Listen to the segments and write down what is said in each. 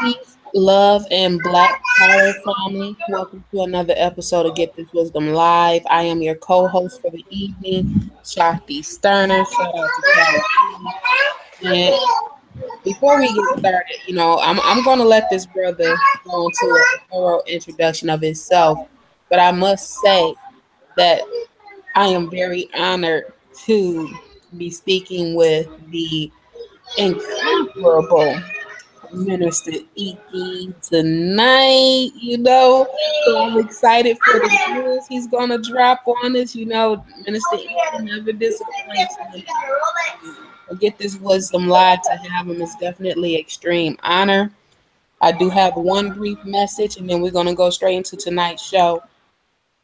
Peace, love, and Black Power family. Welcome to another episode of Get This Wisdom Live. I am your co-host for the evening, Shakti Sterner. Shout out to California. And before we get started, I'm going to let this brother go into a thorough introduction of himself. But I must say that I am very honored to be speaking with the incomparable Minister EnQi tonight, So I'm excited for the news he's gonna drop on us. Minister EnQi never disappoints me. Get this wisdom live to have him is definitely extreme honor. I do have one brief message, and then we're gonna go straight into tonight's show.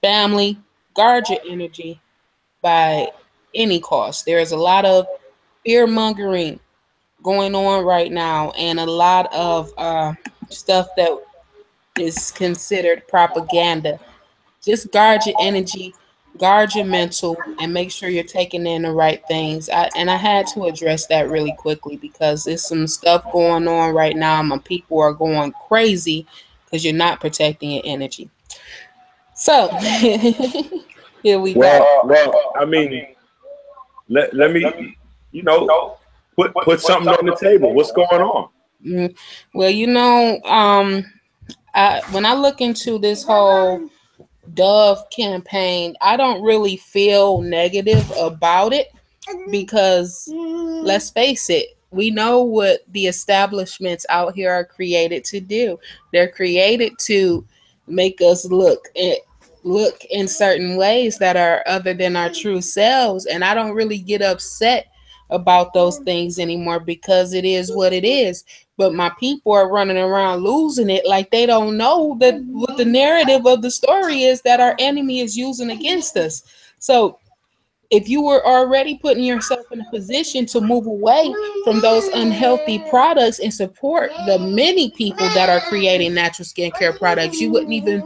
Family, guard your energy by any cost. There is a lot of fear mongering going on right now, and a lot of stuff that is considered propaganda. Just guard your energy, guard your mental, and make sure you're taking in the right things. I had to address that really quickly because there's some stuff going on right now. My people are going crazy because you're not protecting your energy. So here we go. Well, I mean, let me, you know, put something on the table. What's going on? Well, when I look into this whole Dove campaign, I don't really feel negative about it because let's face it, we know what the establishments out here are created to do. They're created to make us look in certain ways that are other than our true selves, and I don't really get upset about those things anymore because it is what it is. But my people are running around losing it like they don't know that what the narrative of the story is that our enemy is using against us. So if you were already putting yourself in a position to move away from those unhealthy products and support the many people that are creating natural skincare products, you wouldn't even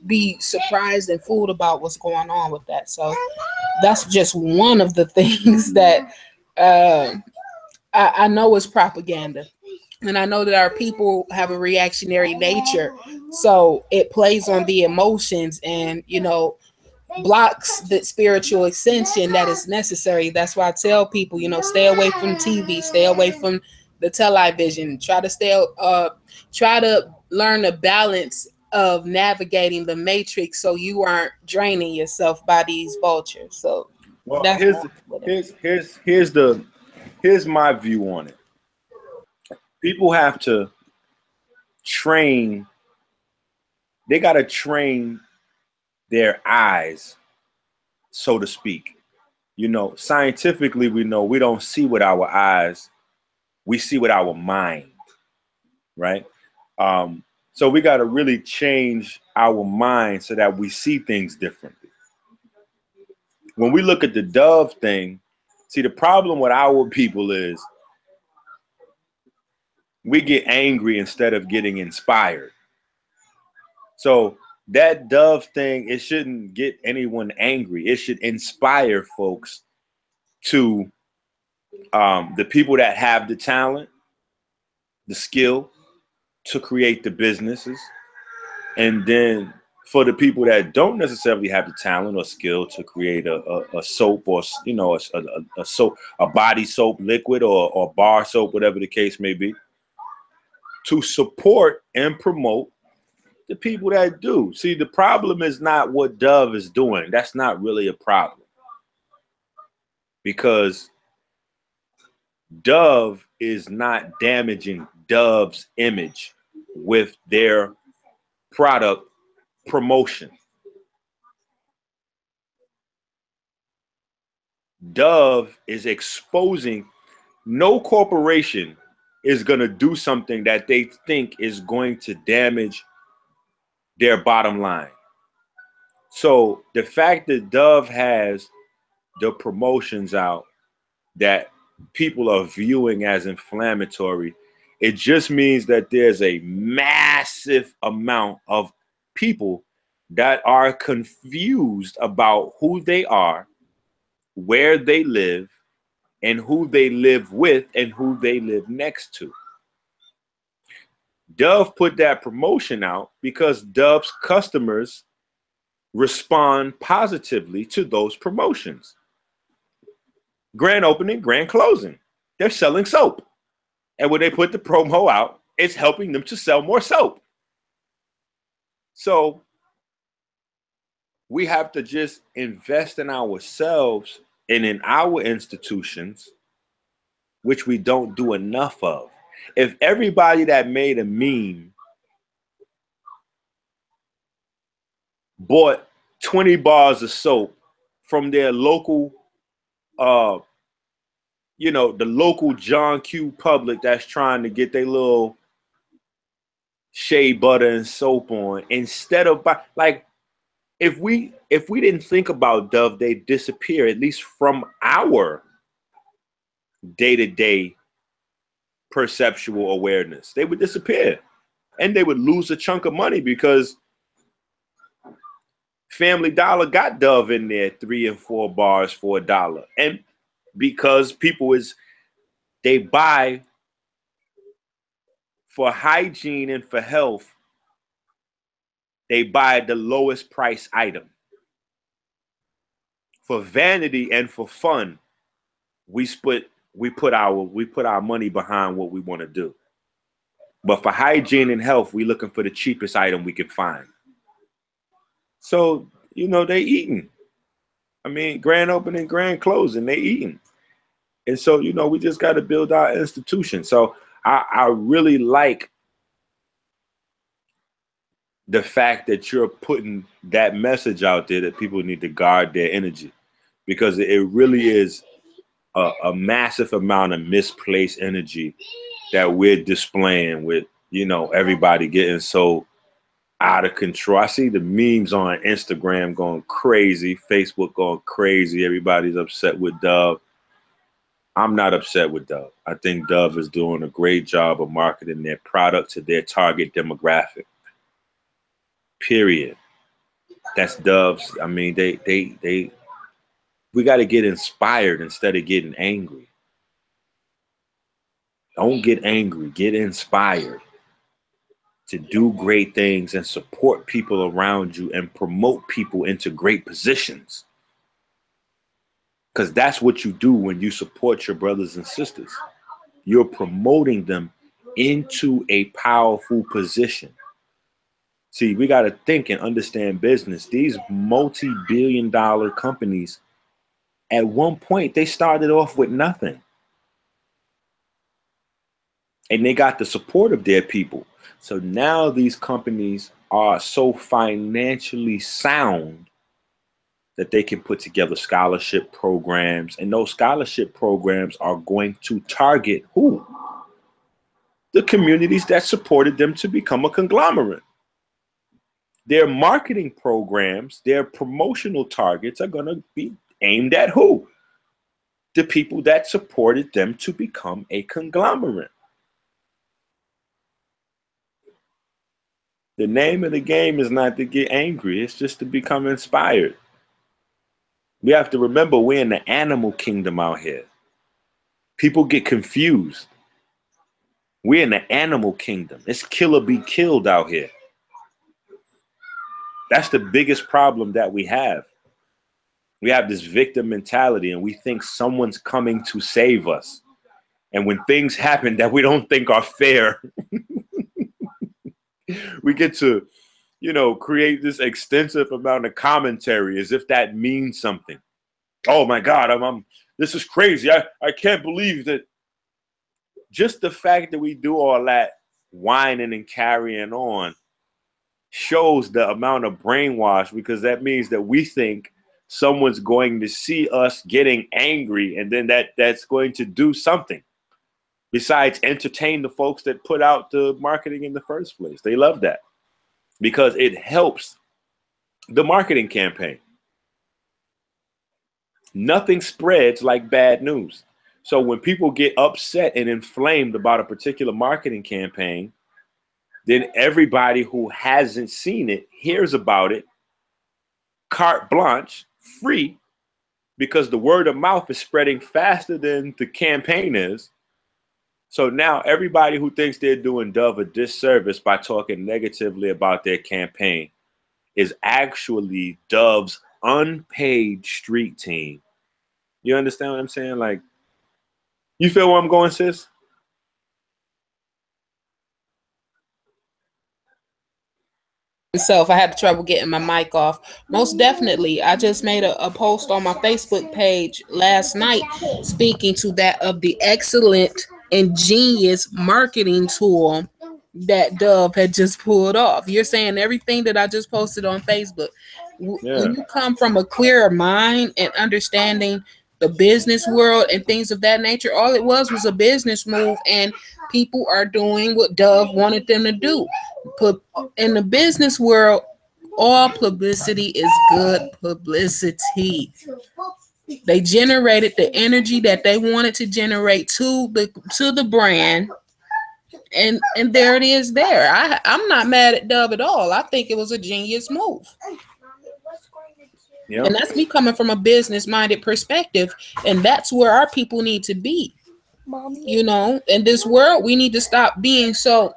be surprised and fooled about what's going on with that. So that's just one of the things that I know is propaganda. And I know that our people have a reactionary nature. So it plays on the emotions and, blocks the spiritual ascension that is necessary. That's why I tell people, stay away from TV, stay away from the television, try to learn the balance of navigating the matrix so you aren't draining yourself by these vultures. So Well, that's here's my view on it. People have to train. They got to train their eyes, so to speak. Scientifically, we know we don't see with our eyes, we see with our mind, right? So we got to really change our mind so that we see things differently. When we look at the Dove thing, see, the problem with our people is we get angry instead of getting inspired. So that Dove thing, it shouldn't get anyone angry. It should inspire folks to the people that have the talent, the skill to create the businesses. And then for the people that don't necessarily have the talent or skill to create a soap or, a soap, a body soap liquid or bar soap, whatever the case may be, to support and promote the people that do. See, the problem is not what Dove is doing. That's not really a problem. Because Dove is not damaging Dove's image with their product promotion. Dove is exposing. No corporation is going to do something that they think is going to damage their bottom line. So the fact that Dove has the promotions out that people are viewing as inflammatory, it just means that there's a massive amount of people that are confused about who they are, where they live, and who they live with and who they live next to. Dove put that promotion out because Dove's customers respond positively to those promotions. Grand opening, grand closing. They're selling soap. And when they put the promo out, it's helping them to sell more soap. So we have to just invest in ourselves and in our institutions, which we don't do enough of. If everybody that made a meme bought 20 bars of soap from their local, the local John Q public that's trying to get their little shea butter and soap on, instead of if we didn't think about Dove, they disappear, at least from our day-to-day perceptual awareness. They would disappear, and they would lose a chunk of money because Family Dollar got Dove in there 3 and 4 bars for $1, and because they buy for hygiene and for health, they buy the lowest price item. For vanity and for fun, we put our money behind what we want to do. But for hygiene and health, we're looking for the cheapest item we can find. So, they eating. I mean, grand opening, grand closing, they eating. And so, we just got to build our institution. So I really like the fact that you're putting that message out there that people need to guard their energy, because it really is a massive amount of misplaced energy that we're displaying with, everybody getting so out of control. I see the memes on Instagram going crazy, Facebook going crazy. Everybody's upset with Dove. I'm not upset with Dove. I think Dove is doing a great job of marketing their product to their target demographic. Period. That's Dove's. I mean, we got to get inspired instead of getting angry. Don't get angry, get inspired to do great things and support people around you and promote people into great positions. Because that's what you do when you support your brothers and sisters. You're promoting them into a powerful position. See, we got to think and understand business. These multi-billion-dollar companies, at one point, they started off with nothing. And they got the support of their people. So now these companies are so financially sound that they can put together scholarship programs. And those scholarship programs are going to target who? The communities that supported them to become a conglomerate. Their marketing programs, their promotional targets are going to be aimed at who? The people that supported them to become a conglomerate. The name of the game is not to get angry. It's just to become inspired. We have to remember we're in the animal kingdom out here. People get confused. We're in the animal kingdom. It's kill or be killed out here. That's the biggest problem that we have. We have this victim mentality and we think someone's coming to save us. And when things happen that we don't think are fair, we get to, create this extensive amount of commentary as if that means something. Oh my God, this is crazy. I can't believe that. Just the fact that we do all that whining and carrying on shows the amount of brainwash, because that means that we think someone's going to see us getting angry and then that's going to do something besides entertain the folks that put out the marketing in the first place. They love that because it helps the marketing campaign. Nothing spreads like bad news. So when people get upset and inflamed about a particular marketing campaign, then everybody who hasn't seen it hears about it, carte blanche, free, because the word of mouth is spreading faster than the campaign is. So now everybody who thinks they're doing Dove a disservice by talking negatively about their campaign is actually Dove's unpaid street team. You understand what I'm saying? Like, you feel where I'm going, sis? Myself, I had trouble getting my mic off. Most definitely. I just made a post on my Facebook page last night speaking to that of the excellent and genius marketing tool that Dove had just pulled off. You're saying everything that I just posted on Facebook. Yeah. When you come from a clearer mind and understanding the business world and things of that nature, all it was a business move, and people are doing what Dove wanted them to do. In the business world, all publicity is good publicity. They generated the energy that they wanted to generate to the brand, and there it is. I'm not mad at Dove at all. I think it was a genius move. Yep. And that's me coming from a business minded perspective, and that's where our people need to be. You know, in this world, we need to stop being so.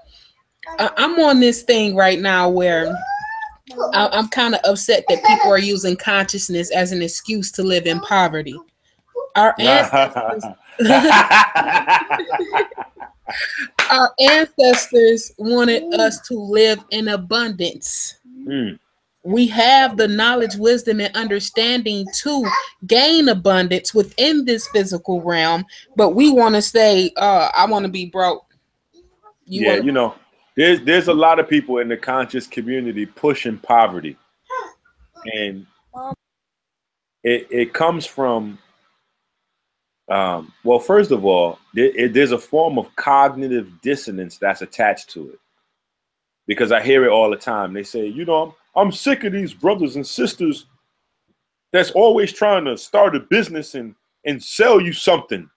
I'm on this thing right now where I'm kind of upset that people are using consciousness as an excuse to live in poverty. Our ancestors, our ancestors wanted us to live in abundance. We have the knowledge, wisdom, and understanding to gain abundance within this physical realm, but we want to say, I want to be broke. You know, there's a lot of people in the conscious community pushing poverty, and it comes from well, first of all, there's a form of cognitive dissonance that's attached to it, because I hear it all the time. They say, you know, I'm sick of these brothers and sisters that's always trying to start a business and sell you something.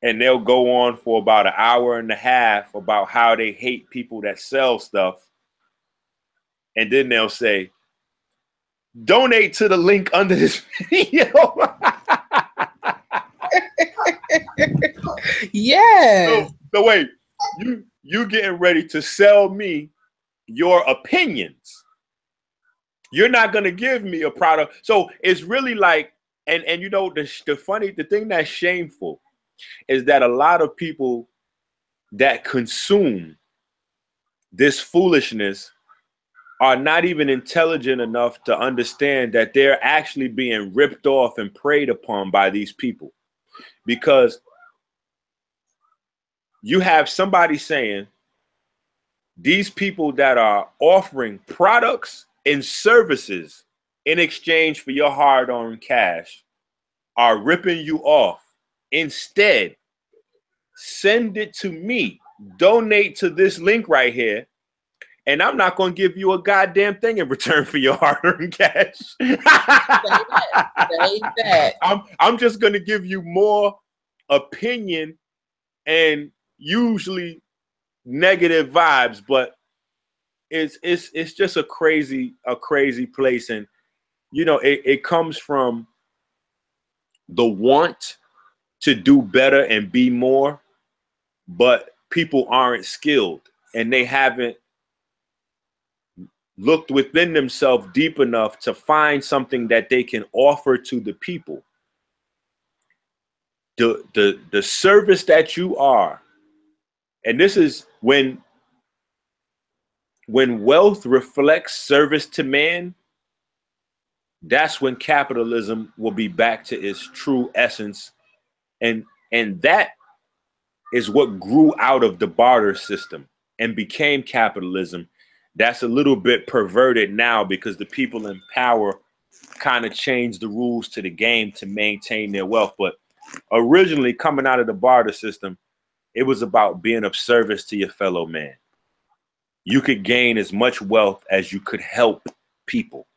And they'll go on for about an hour and a half about how they hate people that sell stuff. And then they'll say, donate to the link under this video. Yeah. So wait, you getting ready to sell me your opinions. You're not going to give me a product. So it's really like, and you know, the thing that's shameful is that a lot of people that consume this foolishness are not even intelligent enough to understand that they're actually being ripped off and preyed upon by these people. Because you have somebody saying these people that are offering products and services in exchange for your hard-earned cash are ripping you off. Instead, send it to me. Donate to this link right here, and I'm not going to give you a goddamn thing in return for your hard-earned cash. Say that. I'm just going to give you more opinion and usually negative vibes, but it's just a crazy place. And you know, it comes from the want to do better and be more, but people aren't skilled and they haven't looked within themselves deep enough to find something that they can offer to the people. The service that you are, and this is when wealth reflects service to man, that's when capitalism will be back to its true essence. And that is what grew out of the barter system and became capitalism. That's a little bit perverted now because the people in power kind of changed the rules to the game to maintain their wealth. But originally, coming out of the barter system, it was about being of service to your fellow man. You could gain as much wealth as you could help people.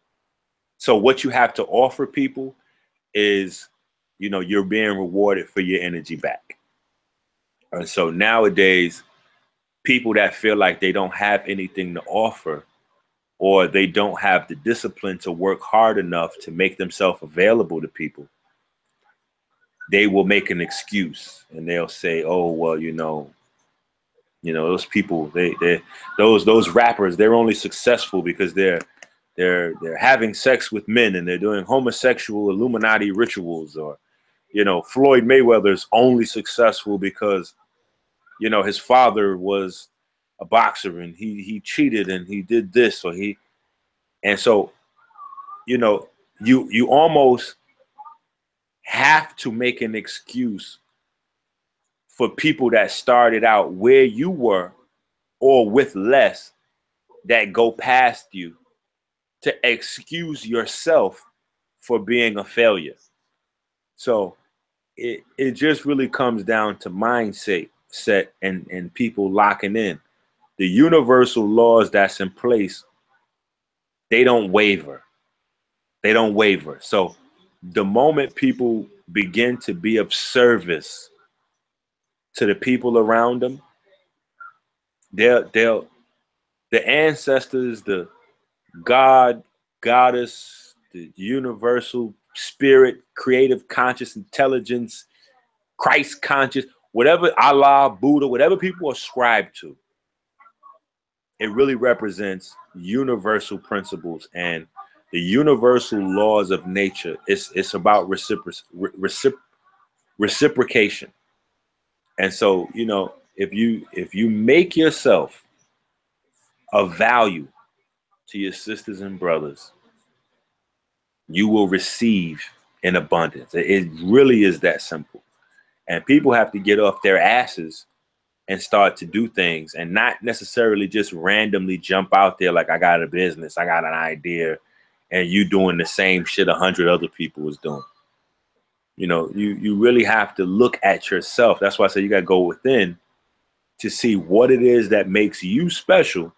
So what you have to offer people is, you know, you're being rewarded for your energy back. And so nowadays, people that feel like they don't have anything to offer, or they don't have the discipline to work hard enough to make themselves available to people, they will make an excuse and they'll say, oh, well, those people, those rappers, they're only successful because they're having sex with men and they're doing homosexual Illuminati rituals, or Floyd Mayweather's only successful because his father was a boxer and he cheated and he did this, and so you almost have to make an excuse for people that started out where you were or with less, that go past you, to excuse yourself for being a failure. So it just really comes down to mindset and people locking in. The universal laws that's in place, they don't waver. They don't waver. So the moment people begin to be of service to the people around them, the ancestors, the God, goddess, the universal spirit, creative conscious intelligence, Christ conscious, whatever, Allah, Buddha, whatever people ascribe to, it really represents universal principles and the universal laws of nature. It's about reciprocation. And so, if you make yourself of value to your sisters and brothers, you will receive in abundance. It really is that simple. And people have to get off their asses and start to do things, and not necessarily just randomly jump out there like, I got a business, I got an idea, and you doing the same shit 100 other people was doing. You really have to look at yourself. That's why I say you got to go within to see what it is that makes you special,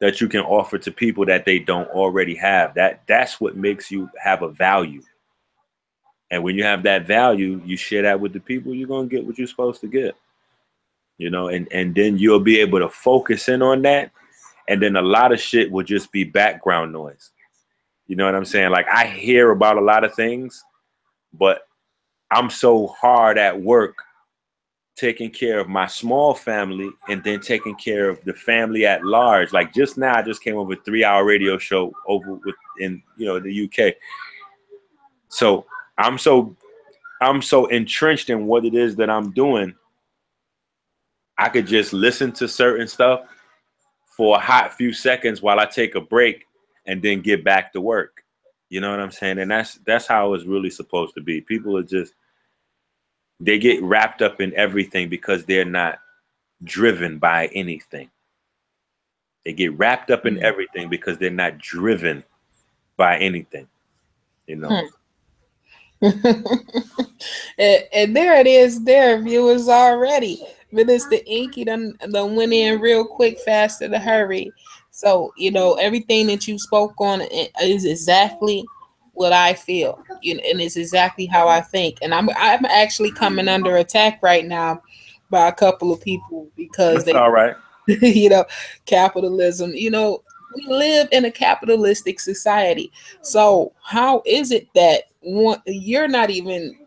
that you can offer to people that they don't already have. That's what makes you have a value. And when you have that value, you share that with the people, you're going to get what you're supposed to get. And then you'll be able to focus in on that. And then a lot of shit will just be background noise. You know what I'm saying? Like, I hear about a lot of things, but I'm so hard at work taking care of my small family and then taking care of the family at large. Like, just now, I just came over a 3-hour radio show over in the UK. So I'm so entrenched in what it is that I'm doing. I could just listen to certain stuff for a hot few seconds while I take a break and then get back to work. You know what I'm saying? And that's how it's really supposed to be. People are they get wrapped up in everything because they're not driven by anything. They get wrapped up in everything because they're not driven by anything. And there it is, there, viewers, already. Minister EnQi done went in real quick, fast in a hurry. So, everything that you spoke on is exactly what I feel, and it's exactly how I think. And I'm actually coming under attack right now by a couple of people because That's all right. Capitalism, we live in a capitalistic society. So how is it that you're not even,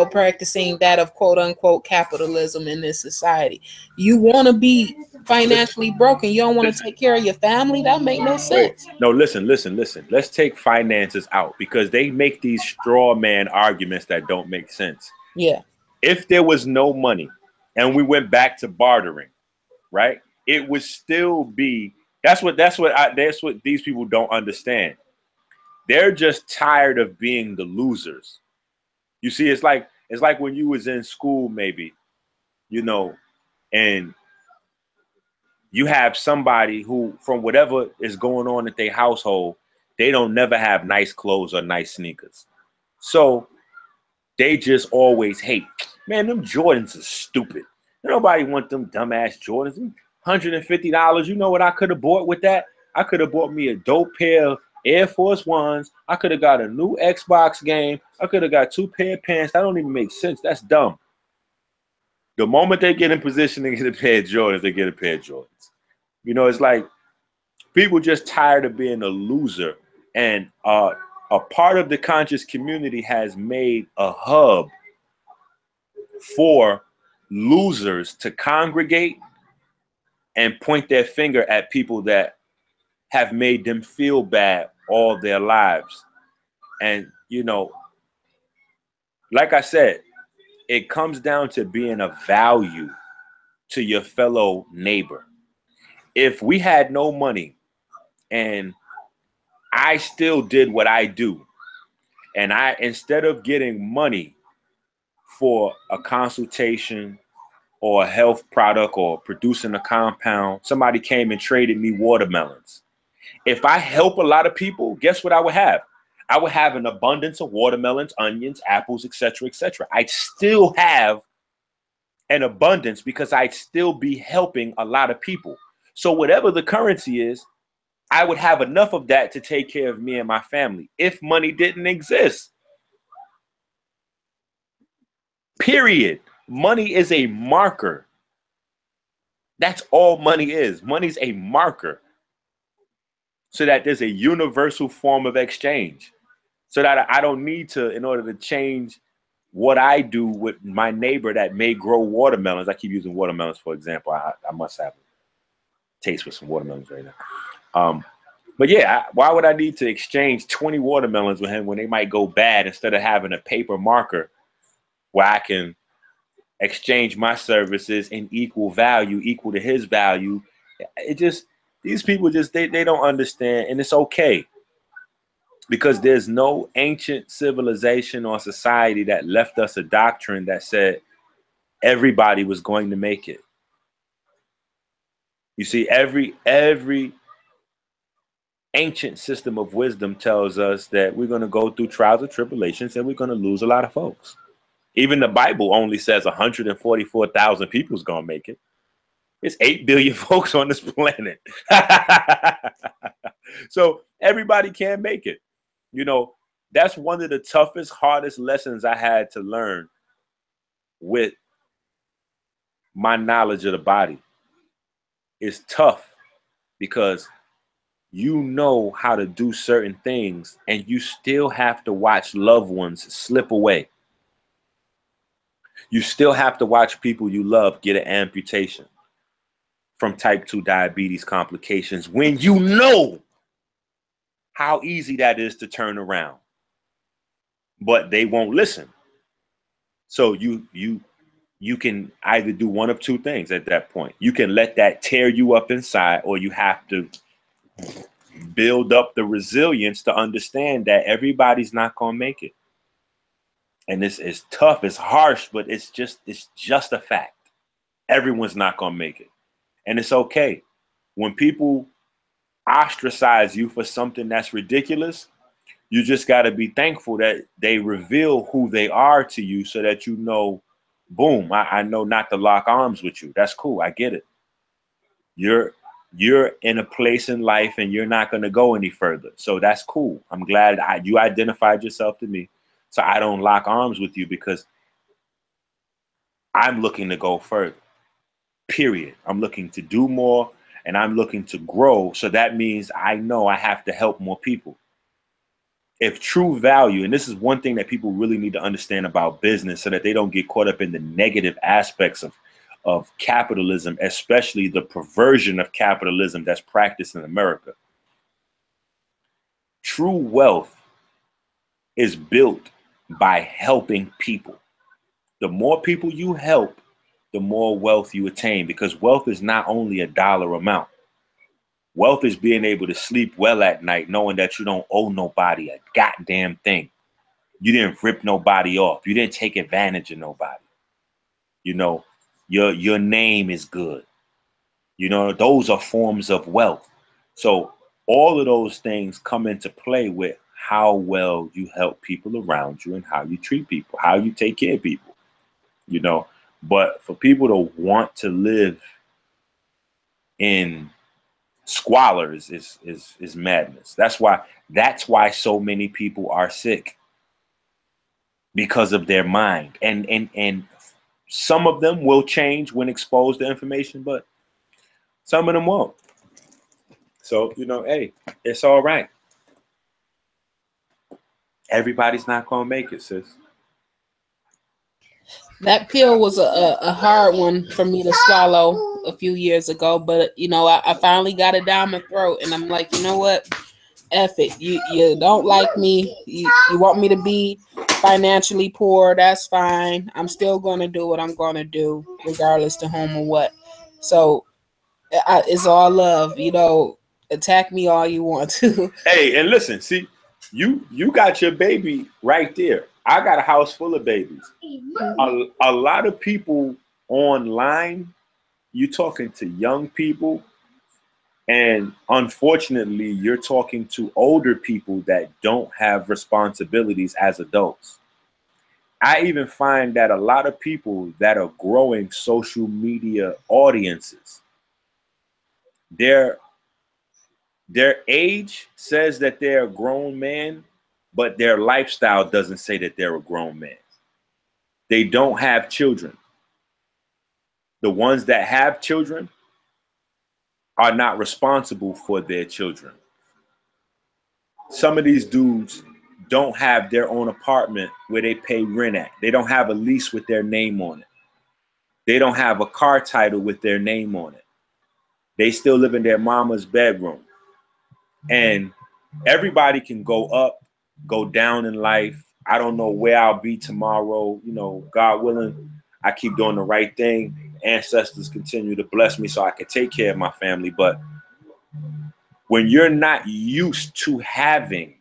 practicing that of quote unquote capitalism in this society? You want to be financially broken. You don't want to take care of your family. That make no sense. No, listen. Let's take finances out because they make these straw man arguments that don't make sense. Yeah. If there was no money and we went back to bartering, right? It would still be, that's what these people don't understand. They're just tired of being the losers. You see, it's like when you was in school, maybe, and you have somebody who, from whatever is going on at their household, they don't never have nice clothes or nice sneakers. So they just always hate. Man, them Jordans are stupid. Nobody want them dumbass Jordans. $150. You know what I could have bought with that? I could have bought me a dope pair of Air Force Ones. I could have got a new Xbox game. I could have got 2 pair of pants. That don't even make sense. That's dumb. The moment they get in position to get a pair of Jordans, they get a pair of Jordans. It's like people just tired of being a loser. And a part of the conscious community has made a hub for losers to congregate and point their finger at people that have made them feel bad all their lives. And, you know, like I said, it comes down to being of value to your fellow neighbor. If we had no money and I still did what I do, and I, instead of getting money for a consultation or a health product or producing a compound, somebody came and traded me watermelons. If I help a lot of people, guess what I would have? I would have an abundance of watermelons, onions, apples, etc., etc. I'd still have an abundance because I'd still be helping a lot of people. So whatever the currency is, I would have enough of that to take care of me and my family if money didn't exist. Period. Money is a marker. That's all money is. Money's a marker. So that there's a universal form of exchange. So that I don't need to, in order to change what I do with my neighbor that may grow watermelons. I keep using watermelons for example. I must have a taste with some watermelons right now. But yeah, why would I need to exchange 20 watermelons with him when they might go bad instead of having a paper marker where I can exchange my services in equal value, equal to his value? It just, these people just, they don't understand, and it's okay. Because there's no ancient civilization or society that left us a doctrine that said everybody was going to make it. You see, every ancient system of wisdom tells us that we're going to go through trials and tribulations and we're going to lose a lot of folks. Even the Bible only says 144,000 people is going to make it. It's 8 billion folks on this planet. So everybody can make it. You know, that's one of the toughest, hardest lessons I had to learn with my knowledge of the body. It's tough because you know how to do certain things and you still have to watch loved ones slip away. You still have to watch people you love get an amputation from type 2 diabetes complications when you know how easy that is to turn around. But they won't listen. So you can either do one of two things at that point. You can let that tear you up inside, or you have to build up the resilience to understand that everybody's not going to make it. And this is tough, it's harsh, but it's just a fact. Everyone's not going to make it. And it's okay. When people ostracize you for something that's ridiculous, you just got to be thankful that they reveal who they are to you so that you know, boom, I know not to lock arms with you. That's cool. I get it. You're in a place in life and you're not going to go any further. So that's cool. I'm glad you identified yourself to me. So I don't lock arms with you because I'm looking to go further. Period. I'm looking to do more and I'm looking to grow. So that means I know I have to help more people. If true value, and this is one thing that people really need to understand about business so that they don't get caught up in the negative aspects of capitalism, especially the perversion of capitalism that's practiced in America. True wealth is built by helping people. The more people you help, the more wealth you attain, because wealth is not only a dollar amount. Wealth is being able to sleep well at night, knowing that you don't owe nobody a goddamn thing. You didn't rip nobody off. You didn't take advantage of nobody. You know, your name is good. You know, those are forms of wealth. So all of those things come into play with how well you help people around you and how you treat people, how you take care of people, you know. But for people to want to live in squalor is madness. That's why so many people are sick, because of their mind. And some of them will change when exposed to information, but some of them won't. So, you know, hey, it's all right. Everybody's not gonna make it, sis. That pill was a hard one for me to swallow a few years ago, but you know, I finally got it down my throat, and I'm like, you know what? F it. You don't like me. You want me to be financially poor? That's fine. I'm still gonna do what I'm gonna do, regardless to whom or what. So it's all love. You know, attack me all you want to. Hey, and listen, see, you got your baby right there. I got a house full of babies. A lot of people online, you talking to young people, and unfortunately, you're talking to older people that don't have responsibilities as adults. I even find that a lot of people that are growing social media audiences, their their age says that they're a grown man, but their lifestyle doesn't say that they're a grown man. They don't have children. The ones that have children are not responsible for their children. Some of these dudes don't have their own apartment where they pay rent at. They don't have a lease with their name on it. They don't have a car title with their name on it. They still live in their mama's bedroom. And everybody can go up, go down in life. I don't know where I'll be tomorrow. You know, God willing, I keep doing the right thing. Ancestors continue to bless me so I can take care of my family. But when you're not used to having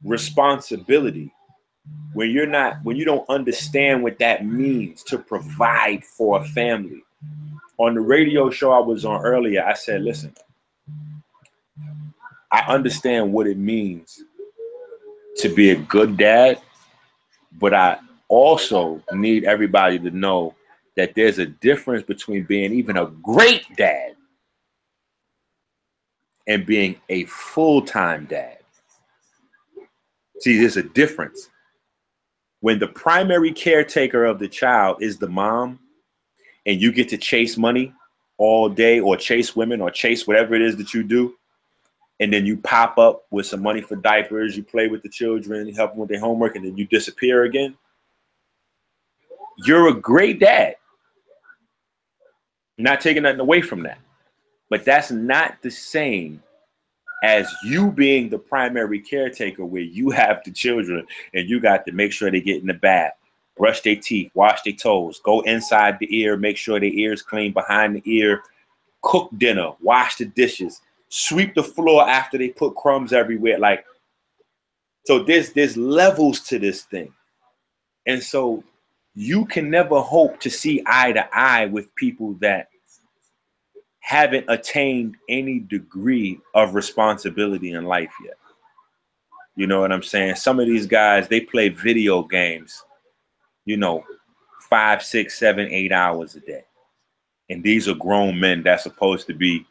responsibility, when you don't understand what that means to provide for a family. On the radio show I was on earlier, I said, listen, I understand what it means to be a good dad, but I also need everybody to know that there's a difference between being even a great dad and being a full-time dad. See, there's a difference. When the primary caretaker of the child is the mom, and you get to chase money all day, or chase women, or chase whatever it is that you do, and then you pop up with some money for diapers, you play with the children, you help them with their homework, and then you disappear again, you're a great dad. Not taking nothing away from that. But that's not the same as you being the primary caretaker, where you have the children and you got to make sure they get in the bath, brush their teeth, wash their toes, go inside the ear, make sure their ear's clean behind the ear, cook dinner, wash the dishes, sweep the floor after they put crumbs everywhere. Like, so there's levels to this thing. And so you can never hope to see eye to eye with people that haven't attained any degree of responsibility in life yet. You know what I'm saying? Some of these guys, they play video games, you know, 5, 6, 7, 8 hours a day. And these are grown men that's supposed to be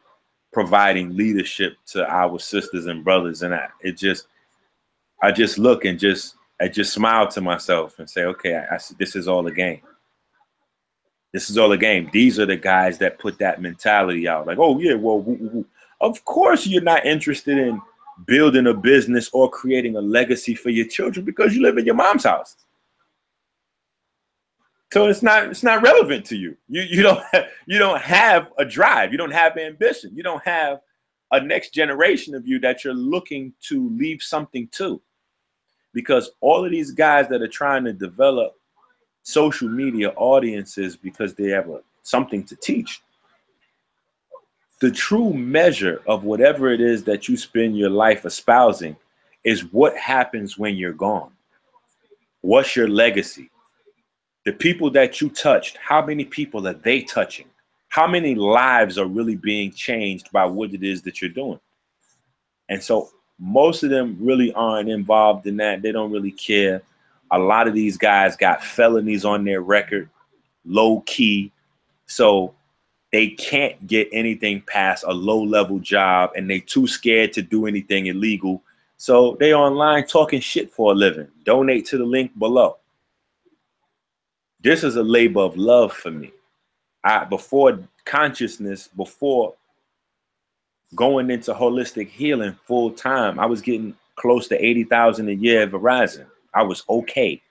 providing leadership to our sisters and brothers. And I just look and I just smile to myself and say, okay, this is all a game. This is all a game. These are the guys that put that mentality out. Like, oh yeah, well, of course you're not interested in building a business or creating a legacy for your children because you live in your mom's house. So it's not relevant to you. You don't have a drive. You don't have ambition. You don't have a next generation of you that you're looking to leave something to. Because all of these guys that are trying to develop social media audiences because they have something to teach, the true measure of whatever it is that you spend your life espousing is what happens when you're gone. What's your legacy? The people that you touched, how many people are they touching? How many lives are really being changed by what it is that you're doing? And so most of them really aren't involved in that. They don't really care. A lot of these guys got felonies on their record, low key. So they can't get anything past a low-level job, and they too scared to do anything illegal. So they online talking shit for a living. Donate to the link below. This is a labor of love for me. Before consciousness, before going into holistic healing full time, I was getting close to 80,000 a year at Verizon. I was okay.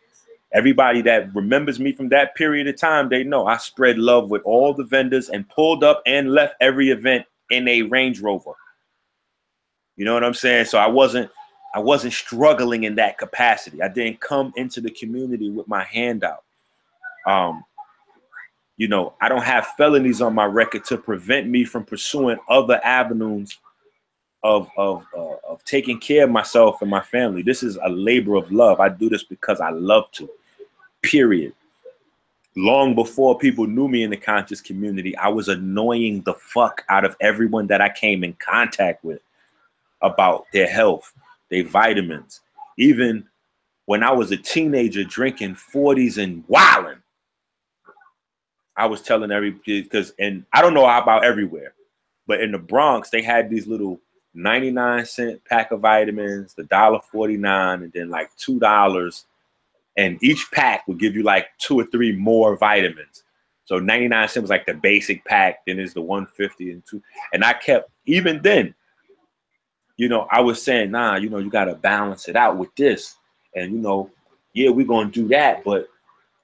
Everybody that remembers me from that period of time, they know I spread love with all the vendors and pulled up and left every event in a Range Rover. You know what I'm saying? So I wasn't struggling in that capacity. I didn't come into the community with my hand out. You know, I don't have felonies on my record to prevent me from pursuing other avenues of taking care of myself and my family. This is a labor of love. I do this because I love to, period. Long before people knew me in the conscious community, I was annoying the fuck out of everyone that I came in contact with about their health, their vitamins. Even when I was a teenager drinking 40s and wilding, I was telling everybody, and I don't know about everywhere, but in the Bronx, they had these little 99-cent pack of vitamins, the $1.49, and then like $2. And each pack would give you like 2 or 3 more vitamins. So 99 cents was like the basic pack. Then there's the 150 and 2. And I kept, even then, you know, I was saying, nah, you know, you got to balance it out with this. And, you know, yeah, we're going to do that. But,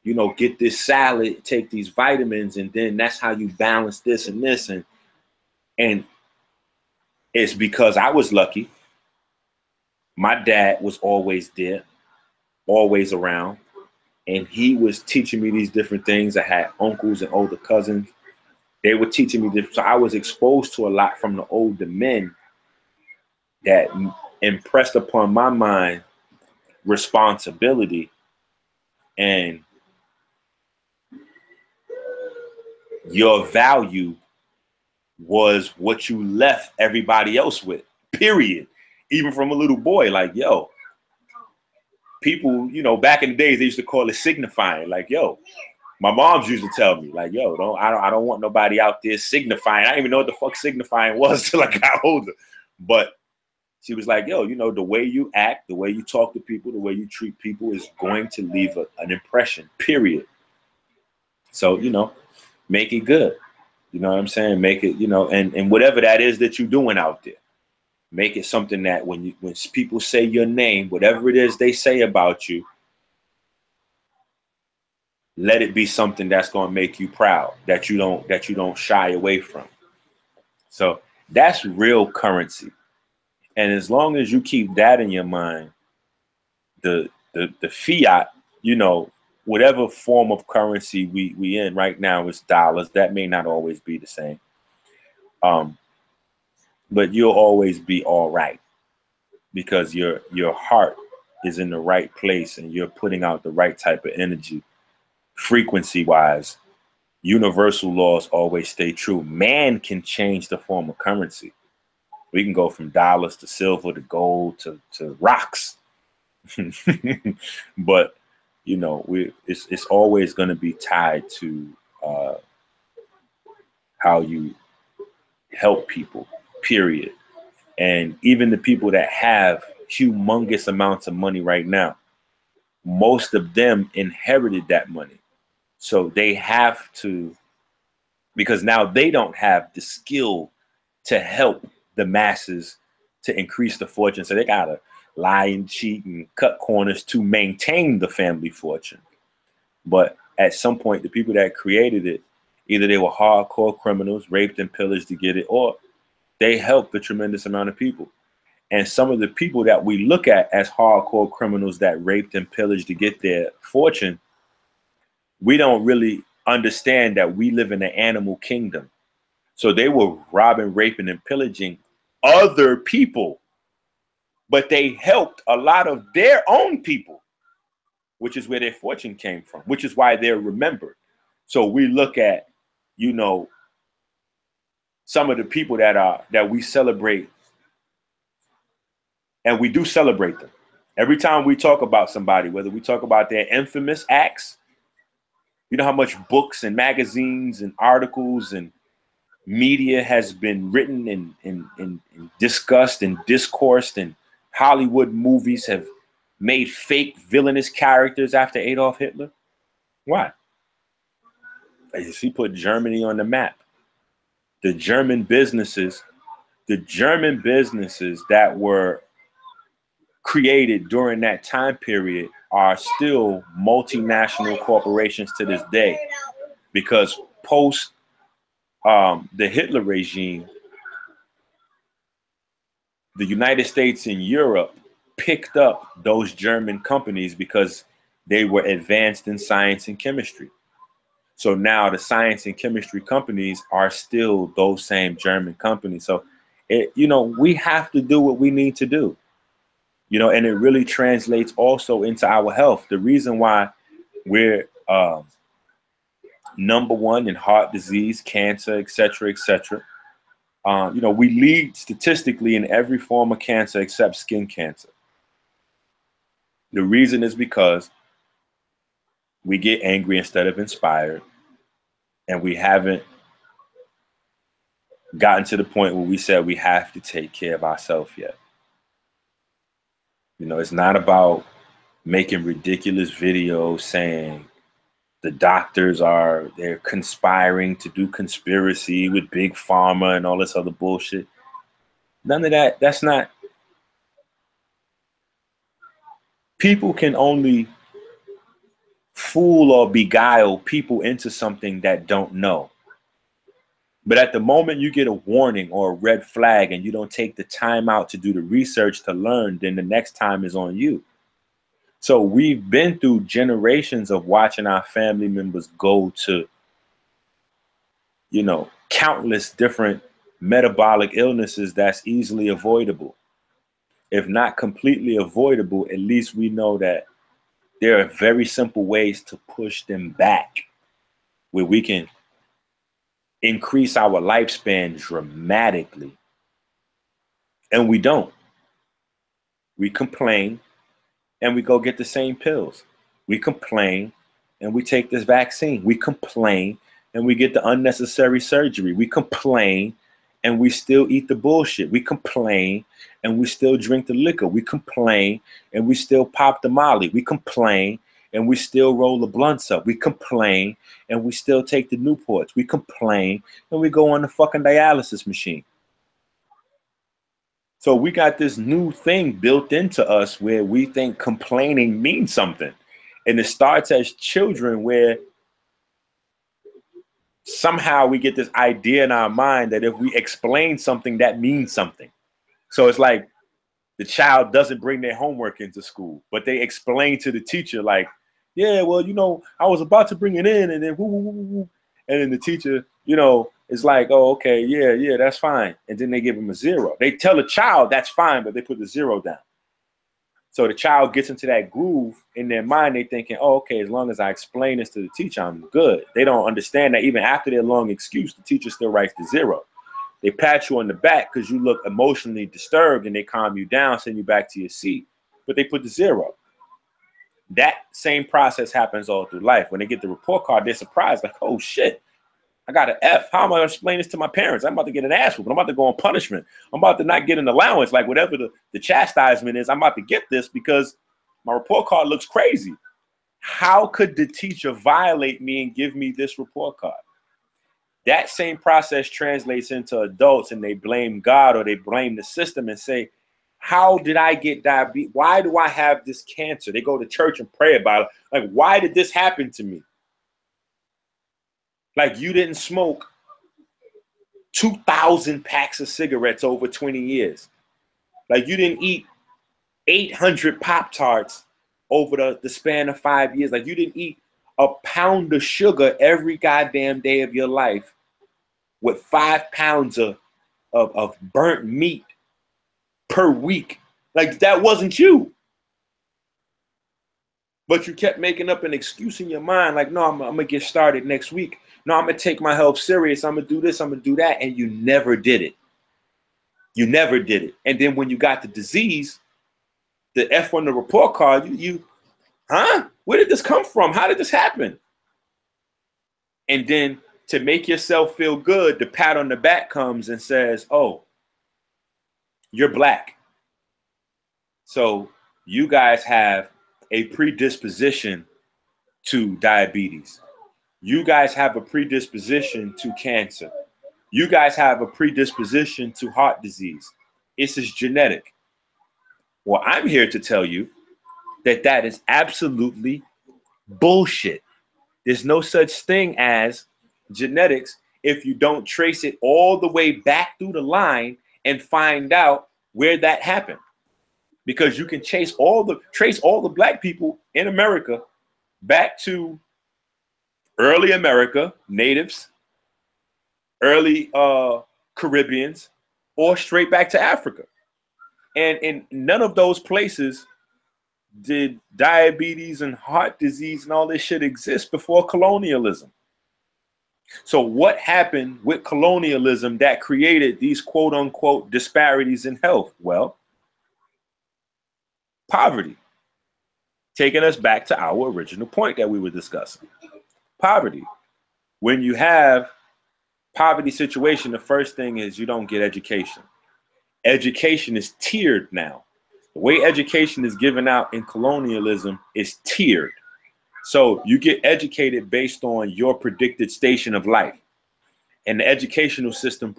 you know, get this salad, take these vitamins, and then that's how you balance this and this. And it's because I was lucky. My dad was always there, always around. And he was teaching me these different things. I had uncles and older cousins. They were teaching me this. So I was exposed to a lot from the older men that impressed upon my mind responsibility and your value was what you left everybody else with, period. Even from a little boy, like, yo, people, you know, back in the days, they used to call it signifying. Like, yo, my moms used to tell me, like, yo, I don't want nobody out there signifying. I didn't even know what the fuck signifying was till I got older. But she was like, yo, you know, the way you act, the way you talk to people, the way you treat people is going to leave an impression, period. So, you know, make it good. You know what I'm saying? Make it, you know, and whatever that is that you're doing out there, make it something that when people say your name, whatever it is they say about you, let it be something that's going to make you proud, that you don't shy away from. So that's real currency. And as long as you keep that in your mind, the fiat, you know, whatever form of currency we in right now is dollars. That may not always be the same. But you'll always be all right because your heart is in the right place and you're putting out the right type of energy. Frequency wise, universal laws always stay true. Man can change the form of currency. We can go from dollars to silver to gold to rocks. But, you know, it's always going to be tied to how you help people, period. And even the people that have humongous amounts of money right now, most of them inherited that money. So they have to, because now they don't have the skill to help the masses to increase the fortune. So they got to lie and cheat and cut corners to maintain the family fortune. But at some point, the people that created it, either they were hardcore criminals, raped and pillaged to get it, or they helped a tremendous amount of people. And some of the people that we look at as hardcore criminals that raped and pillaged to get their fortune, we don't really understand that we live in an animal kingdom. So they were robbing, raping, and pillaging other people, but they helped a lot of their own people, which is where their fortune came from, which is why they're remembered. So we look at, you know, some of the people that we celebrate, and we do celebrate them. Every time we talk about somebody, whether we talk about their infamous acts, you know how much books and magazines and articles and media has been written and discussed and discoursed, and Hollywood movies have made fake villainous characters after Adolf Hitler. Why? He put Germany on the map. The German businesses that were created during that time period are still multinational corporations to this day, because post the Hitler regime, the United States and Europe picked up those German companies because they were advanced in science and chemistry. So now the science and chemistry companies are still those same German companies. So, we have to do what we need to do, and it really translates also into our health. The reason why we're number one in heart disease, cancer, et cetera, et cetera. We lead statistically in every form of cancer except skin cancer. The reason is because we get angry instead of inspired, and we haven't gotten to the point where we said we have to take care of ourselves yet. It's not about making ridiculous videos saying the doctors they're conspiring to do conspiracy with big pharma and all this other bullshit. None of that. That's not. People can only fool or beguile people into something that don't know. But at the moment you get a warning or a red flag and you don't take the time out to do the research to learn, then the next time is on you. So we've been through generations of watching our family members go to, countless different metabolic illnesses that's easily avoidable. If not completely avoidable, at least we know that there are very simple ways to push them back, where we can increase our lifespan dramatically. And we don't. We complain and we go get the same pills. We complain and we take this vaccine. We complain and we get the unnecessary surgery. We complain and we still eat the bullshit. We complain and we still drink the liquor. We complain and we still pop the Molly. We complain and we still roll the blunts up. We complain and we still take the Newports. We complain and we go on the fucking dialysis machine. So we got this new thing built into us where we think complaining means something. And it starts as children, where somehow we get this idea in our mind that if we explain something, that means something. So it's like the child doesn't bring their homework into school, but they explain to the teacher like, yeah, well, I was about to bring it in, and then woo, woo, woo, woo. And then the teacher, is like, oh, okay, yeah, that's fine. And then they give them a 0. They tell the child that's fine, but they put the 0 down. So the child gets into that groove in their mind. They thinking, oh, okay, as long as I explain this to the teacher, I'm good. They don't understand that even after their long excuse, the teacher still writes the 0. They pat you on the back because you look emotionally disturbed, and they calm you down, send you back to your seat. But they put the 0. That same process happens all through life. When they get the report card, they're surprised, like, oh, shit. I got an F. How am I going to explain this to my parents? I'm about to get an ass whooping. I'm about to go on punishment. I'm about to not get an allowance. Like whatever the chastisement is, I'm about to get this because my report card looks crazy. How could the teacher violate me and give me this report card? That same process translates into adults, and they blame God or they blame the system and say, how did I get diabetes? Why do I have this cancer? They go to church and pray about it. Like, why did this happen to me? Like, you didn't smoke 2,000 packs of cigarettes over 20 years. Like, you didn't eat 800 Pop-Tarts over the span of 5 years. Like, you didn't eat a pound of sugar every goddamn day of your life with 5 pounds of burnt meat per week. Like, that wasn't you. But you kept making up an excuse in your mind, like, no, I'm going to get started next week. No, I'm going to take my health serious. I'm going to do this. I'm going to do that. And you never did it. You never did it. And then when you got the disease, the F on the report card, where did this come from? How did this happen? And then to make yourself feel good, the pat on the back comes and says, oh, you're black. So you guys have a predisposition to diabetes. You guys have a predisposition to cancer. You guys have a predisposition to heart disease. It's just genetic. Well, I'm here to tell you that is absolutely bullshit. There's no such thing as genetics if you don't trace it all the way back through the line and find out where that happened. Because you can trace all the black people in America back to early America, natives, early Caribbeans, or straight back to Africa. And in none of those places did diabetes and heart disease and all this shit exist before colonialism. So what happened with colonialism that created these quote unquote disparities in health? Well, poverty. Taking us back to our original point that we were discussing. Poverty. When you have poverty situation, the first thing is you don't get education. Education is tiered now. The way education is given out in colonialism is tiered. So you get educated based on your predicted station of life. And the educational system,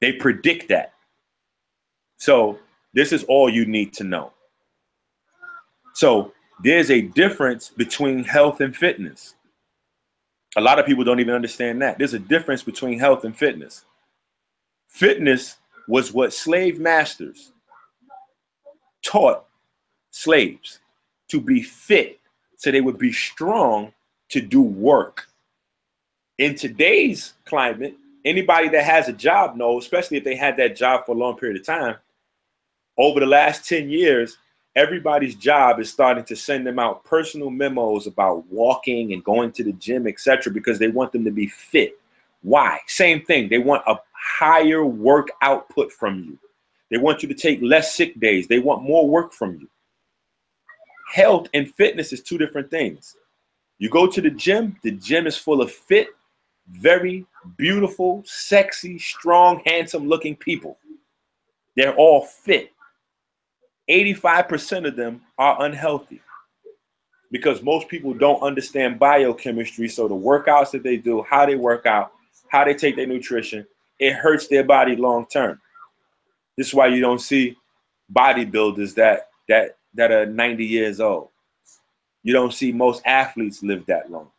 they predict that. So this is all you need to know. So there's a difference between health and fitness. A lot of people don't even understand that. There's a difference between health and fitness. Fitness was what slave masters taught slaves to be fit so they would be strong to do work. In today's climate, anybody that has a job knows, especially if they had that job for a long period of time, over the last 10 years, everybody's job is starting to send them out personal memos about walking and going to the gym, etc., because they want them to be fit. Why? Same thing. They want a higher work output from you. They want you to take less sick days. They want more work from you. Health and fitness is two different things. You go to the gym is full of fit, very beautiful, sexy, strong, handsome looking people. They're all fit. 85% of them are unhealthy because most people don't understand biochemistry. So the workouts that they do, how they work out, how they take their nutrition, it hurts their body long term. This is why you don't see bodybuilders that are 90 years old. You don't see most athletes live that long.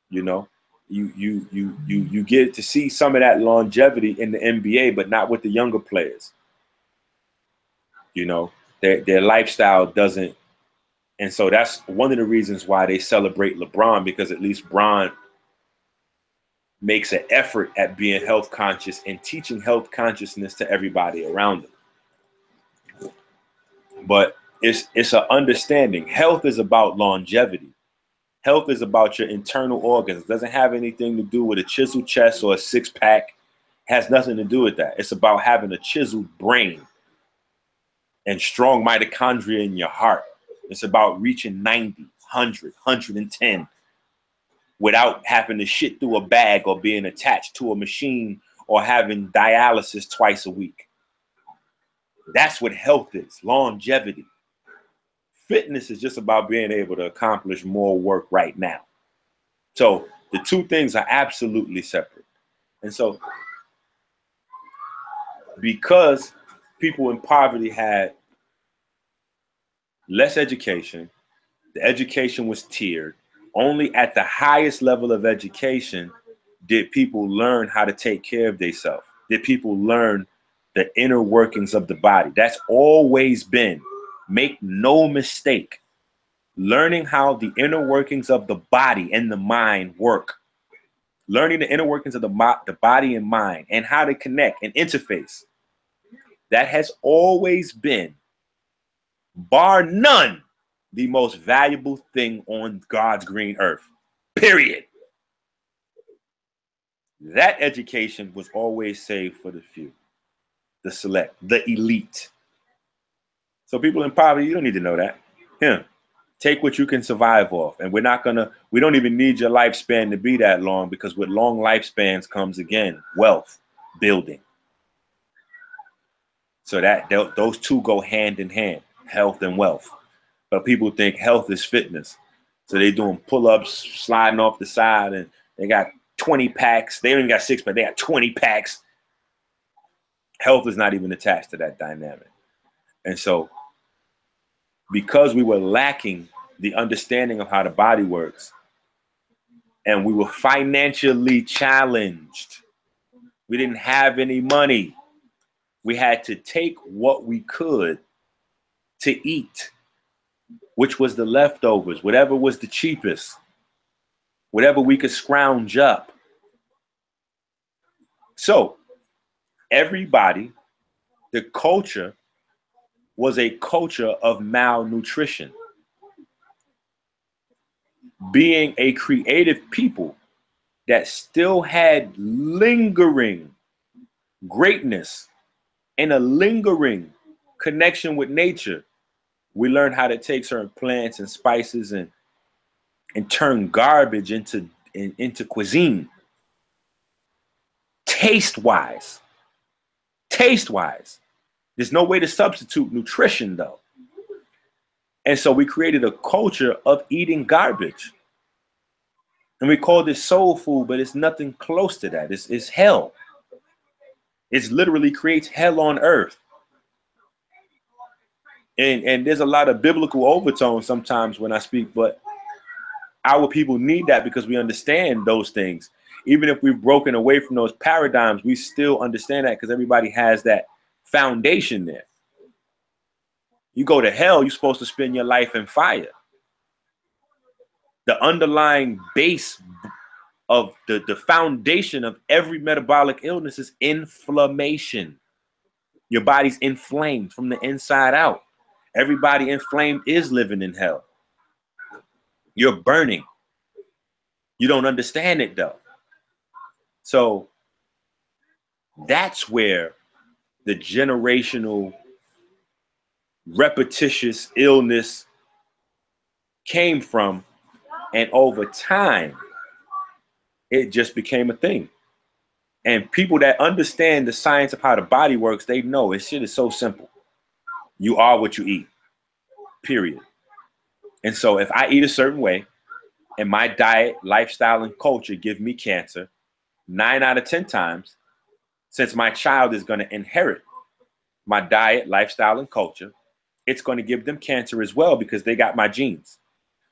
You know, you get to see some of that longevity in the NBA, but not with the younger players. You know, their lifestyle doesn't. And so that's one of the reasons why they celebrate LeBron, because at least Bron makes an effort at being health conscious and teaching health consciousness to everybody around him. But it's an understanding. Health is about longevity. Health is about your internal organs. It doesn't have anything to do with a chiseled chest or a six-pack. It has nothing to do with that. It's about having a chiseled brain and strong mitochondria in your heart. It's about reaching 90, 100, 110 without having to shit through a bag or being attached to a machine or having dialysis twice a week. That's what health is, longevity. Fitness is just about being able to accomplish more work right now. So the two things are absolutely separate. And so because people in poverty had less education, the education was tiered. Only at the highest level of education did people learn how to take care of themselves. Did people learn the inner workings of the body? That's always been, make no mistake, learning how the inner workings of the body and the mind work. Learning the inner workings of the body and mind and how to connect and interface. That has always been, bar none, the most valuable thing on God's green earth, period. That education was always saved for the few, the select, the elite. So people in poverty, you don't need to know that. Yeah. Take what you can survive off. And we don't even need your lifespan to be that long, because with long lifespans comes, again, wealth building. So that those two go hand in hand, health and wealth. But people think health is fitness. So they're doing pull-ups, sliding off the side, and they got 20 packs. They don't even got 6 packs. They got 20 packs. Health is not even attached to that dynamic. And so because we were lacking the understanding of how the body works, and we were financially challenged. We didn't have any money. We had to take what we could to eat, which was the leftovers, whatever was the cheapest, whatever we could scrounge up. So everybody, the culture was a culture of malnutrition. Being a creative people that still had lingering greatness and a lingering connection with nature, we learned how to take certain plants and spices and turn garbage into cuisine. Taste-wise. There's no way to substitute nutrition, though. And so we created a culture of eating garbage. And we call this soul food, but it's nothing close to that. It's hell. It literally creates hell on earth. And there's a lot of biblical overtones sometimes when I speak, but our people need that because we understand those things. Even if we've broken away from those paradigms, we still understand that because everybody has that foundation there. You go to hell, you're supposed to spend your life in fire. The underlying base of the foundation of every metabolic illness is inflammation. Your body's inflamed from the inside out. Everybody inflamed is living in hell. You're burning. You don't understand it, though. So that's where the generational repetitious illness came from. And over time, it just became a thing. And people that understand the science of how the body works, they know this shit is so simple. You are what you eat, period. And so if I eat a certain way and my diet, lifestyle, and culture give me cancer, 9 out of 10 times, since my child is going to inherit my diet, lifestyle, and culture, it's going to give them cancer as well because they got my genes.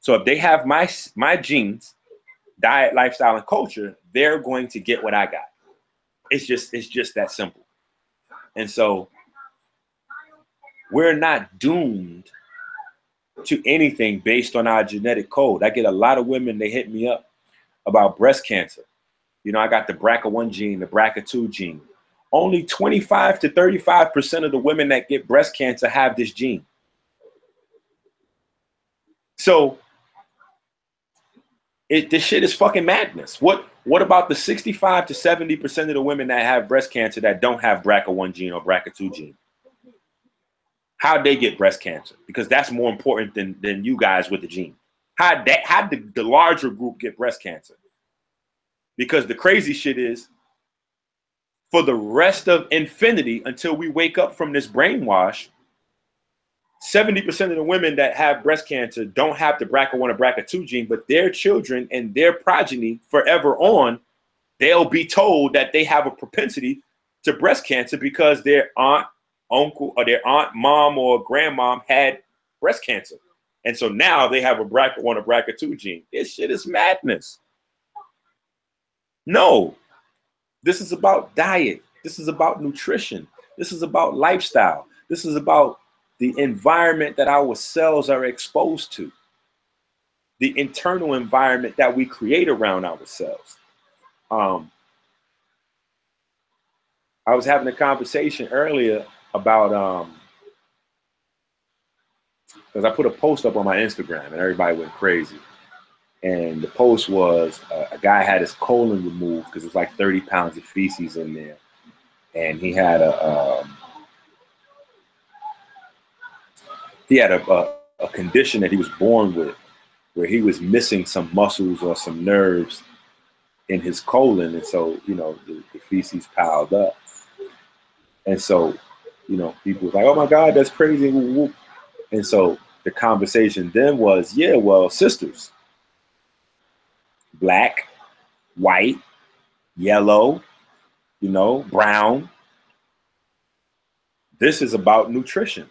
So if they have my genes, diet, lifestyle, and culture, they're going to get what I got. It's just that simple. And so we're not doomed to anything based on our genetic code. I get a lot of women, they hit me up about breast cancer. You know, I got the BRCA1 gene, the BRCA2 gene. Only 25 to 35% of the women that get breast cancer have this gene. So this shit is fucking madness. What about the 65 to 70% of the women that have breast cancer that don't have BRCA1 gene or BRCA2 gene? How'd they get breast cancer? Because that's more important than you guys with the gene. How'd the larger group get breast cancer? Because the crazy shit is, for the rest of infinity, until we wake up from this brainwash, 70% of the women that have breast cancer don't have the BRCA1 or BRCA2 gene, but their children and their progeny forever on, they'll be told that they have a propensity to breast cancer because their aunt, uncle, or their aunt, mom, or grandmom had breast cancer. And so now they have a BRCA1 or BRCA2 gene. This shit is madness. No, this is about diet. This is about nutrition. This is about lifestyle. This is about the environment that our cells are exposed to, the internal environment that we create around ourselves. I was having a conversation earlier about, because I put a post up on my Instagram and everybody went crazy. And the post was a guy had his colon removed because it was like 30 pounds of feces in there. And he had a condition that he was born with where he was missing some muscles or some nerves in his colon. And so, you know, the feces piled up. And so, you know, people was like, oh my God, that's crazy. And so the conversation then was, yeah, well, sisters, black, white, yellow, you know, brown. This is about nutrition.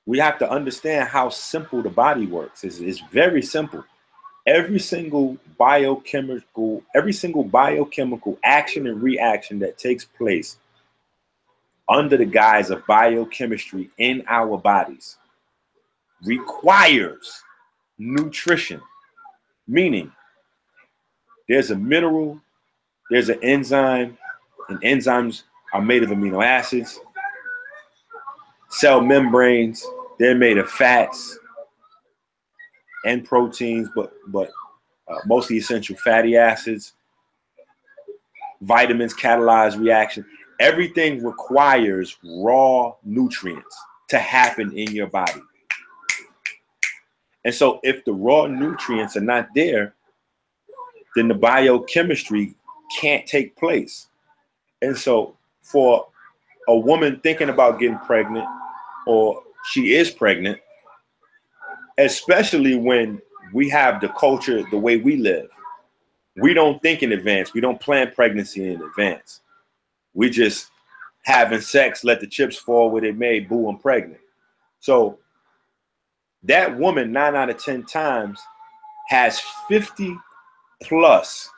We have to understand how simple the body works. It's very simple. Every single biochemical action and reaction that takes place under the guise of biochemistry in our bodies requires nutrition. Meaning, there's a mineral, there's an enzyme, and enzymes are made of amino acids. Cell membranes, they're made of fats and proteins, but mostly essential fatty acids. Vitamins catalyze reaction. Everything requires raw nutrients to happen in your body. And so if the raw nutrients are not there, then the biochemistry can't take place. And so for a woman thinking about getting pregnant, or she is pregnant, especially when we have the culture, the way we live, we don't think in advance. We don't plan pregnancy in advance. We just having sex, let the chips fall where they may, boo, I'm pregnant. So that woman 9 out of 10 times has 50 plus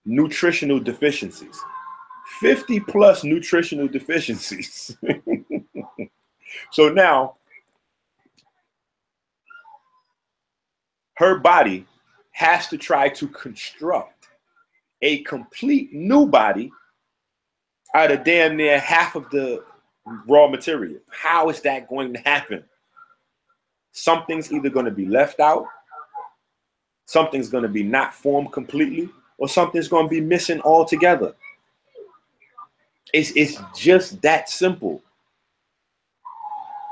nutritional deficiencies. 50 plus nutritional deficiencies. So now her body has to try to construct a complete new body out of damn near half of the raw material. How is that going to happen? Something's either going to be left out, something's going to be not formed completely, or something's going to be missing altogether. It's just that simple.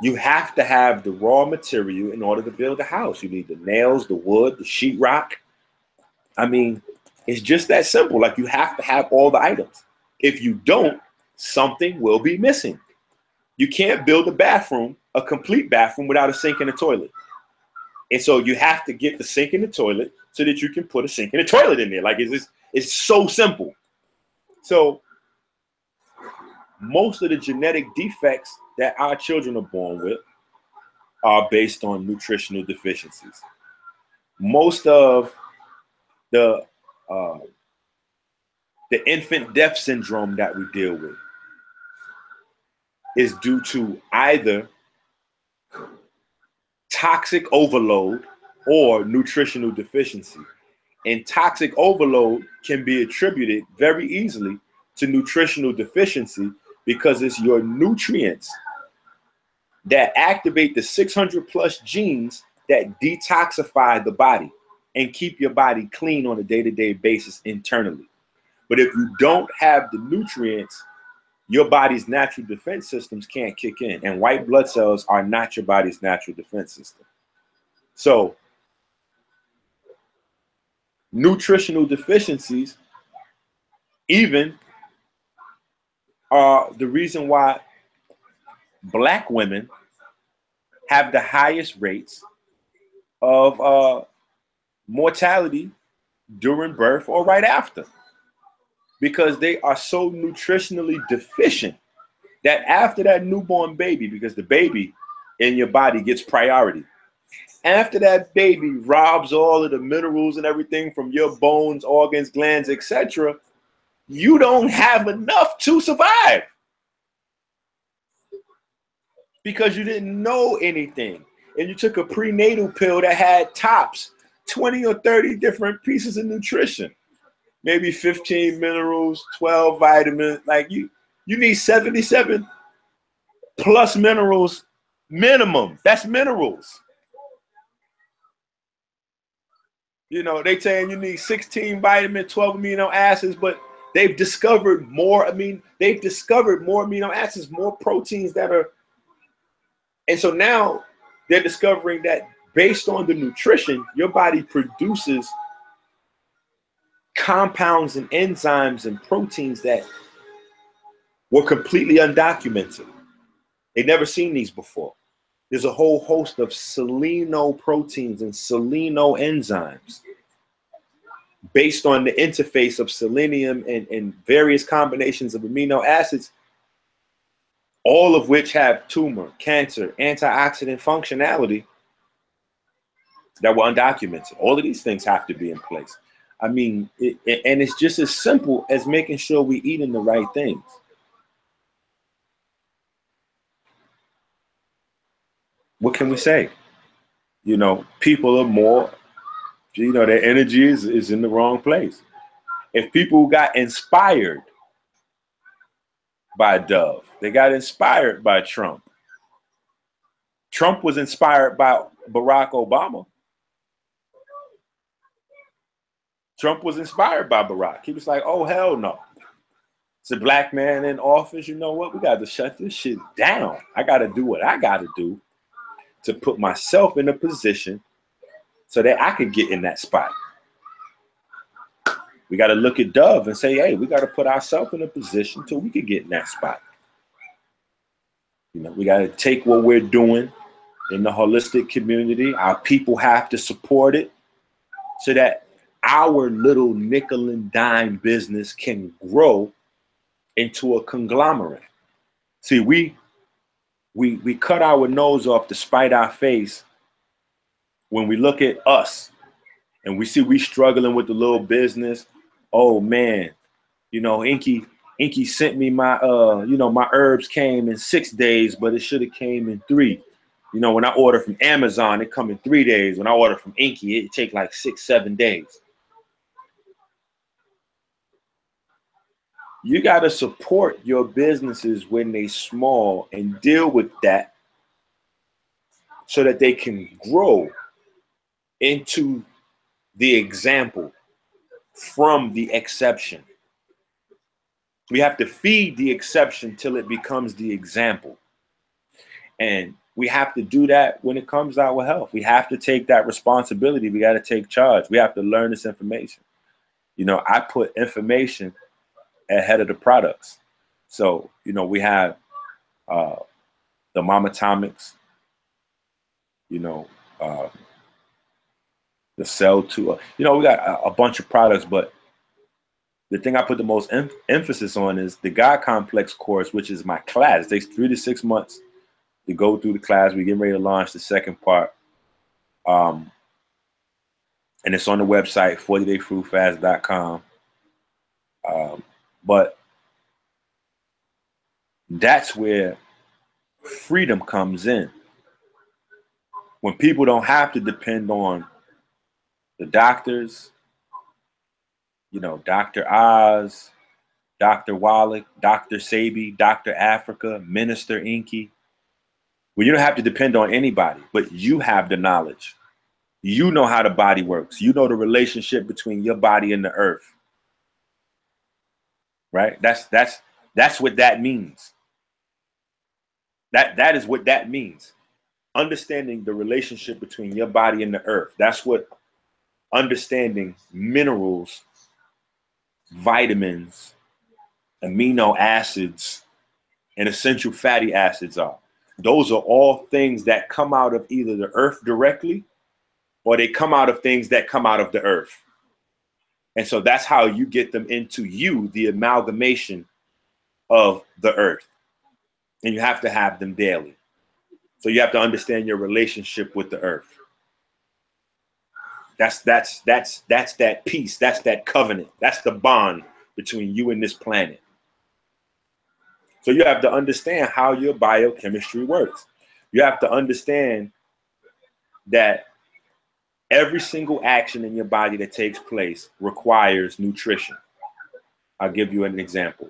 You have to have the raw material in order to build a house. You need the nails, the wood, the sheetrock. I mean, it's just that simple. Like, you have to have all the items. If you don't, something will be missing. You can't build a bathroom, a complete bathroom, without a sink and a toilet. And so you have to get the sink and the toilet so that you can put a sink and a toilet in there. Like, it's so simple. So most of the genetic defects that our children are born with are based on nutritional deficiencies. Most of the infant death syndrome that we deal with is due to either toxic overload or nutritional deficiency. And toxic overload can be attributed very easily to nutritional deficiency, because it's your nutrients that activate the 600 plus genes that detoxify the body and keep your body clean on a day-to-day basis internally. But if you don't have the nutrients, your body's natural defense systems can't kick in. And white blood cells are not your body's natural defense system. So nutritional deficiencies even are the reason why Black women have the highest rates of mortality during birth or right after, because they are so nutritionally deficient that after that newborn baby, because the baby in your body gets priority, after that baby robs all of the minerals and everything from your bones, organs, glands, etc., you don't have enough to survive, because you didn't know anything. And you took a prenatal pill that had tops 20 or 30 different pieces of nutrition, maybe 15 minerals, 12 vitamins. Like, you need 77 plus minerals minimum. That's minerals. You know, they saying you need 16 vitamins, 12 amino acids, but they've discovered more. They've discovered more amino acids, more proteins that are. And so now they're discovering that based on the nutrition, your body produces compounds and enzymes and proteins that were completely undocumented. They'd never seen these before. There's a whole host of selenoproteins and selenoenzymes based on the interface of selenium and various combinations of amino acids all of which have tumor, cancer, antioxidant functionality that were undocumented. All of these things have to be in place. I mean, and it's just as simple as making sure we're eating the right things. What can we say? You know, people are more, you know, their energy is in the wrong place. If people got inspired by Dove, they got inspired by Trump. Trump was inspired by Barack Obama. Trump was inspired by Barack. He was like, oh, hell no. It's a black man in office. You know what? We got to shut this shit down. I got to do what I got to do to put myself in a position so that I could get in that spot. We got to look at Dove and say, hey, we got to put ourselves in a position till we could get in that spot. You know, we got to take what we're doing in the holistic community. Our people have to support it so that our little nickel and dime business can grow into a conglomerate. See, we cut our nose off to spite our face when we look at us and we see we struggling with the little business. Oh man, you know, EnQi sent me my you know, my herbs came in 6 days, but it should have came in 3. You know, when I order from Amazon, it come in 3 days. When I order from EnQi, it take like 6-7 days. You got to support your businesses when they small and deal with that so that they can grow into the example from the exception. We have to feed the exception till it becomes the example. And we have to do that when it comes to our health. We have to take that responsibility. We got to take charge. We have to learn this information. You know, I put information ahead of the products. So, you know, we have the Mama Atomics, you know, the Cell 2. You know, we got a bunch of products, but the thing I put the most emphasis on is the God Complex course, which is my class. It takes 3 to 6 months to go through the class. We're getting ready to launch the second part. And it's on the website, 40dayfruitfast.com. But that's where freedom comes in. When people don't have to depend on the doctors, you know, Dr. Oz, Dr. Wallach, Dr. Sabi, Dr. Africa, Minister EnQi. Well, you don't have to depend on anybody, but you have the knowledge. You know how the body works. You know the relationship between your body and the earth. Right? That's what that means. That is what that means. Understanding the relationship between your body and the earth. That's what understanding minerals, vitamins, amino acids, and essential fatty acids are. Those are all things that come out of either the earth directly, or they come out of things that come out of the earth. And so that's how you get them into you, the amalgamation of the earth. And you have to have them daily. So you have to understand your relationship with the earth. That's that peace. That's that covenant. That's the bond between you and this planet. So you have to understand how your biochemistry works. You have to understand that every single action in your body that takes place requires nutrition. I'll give you an example.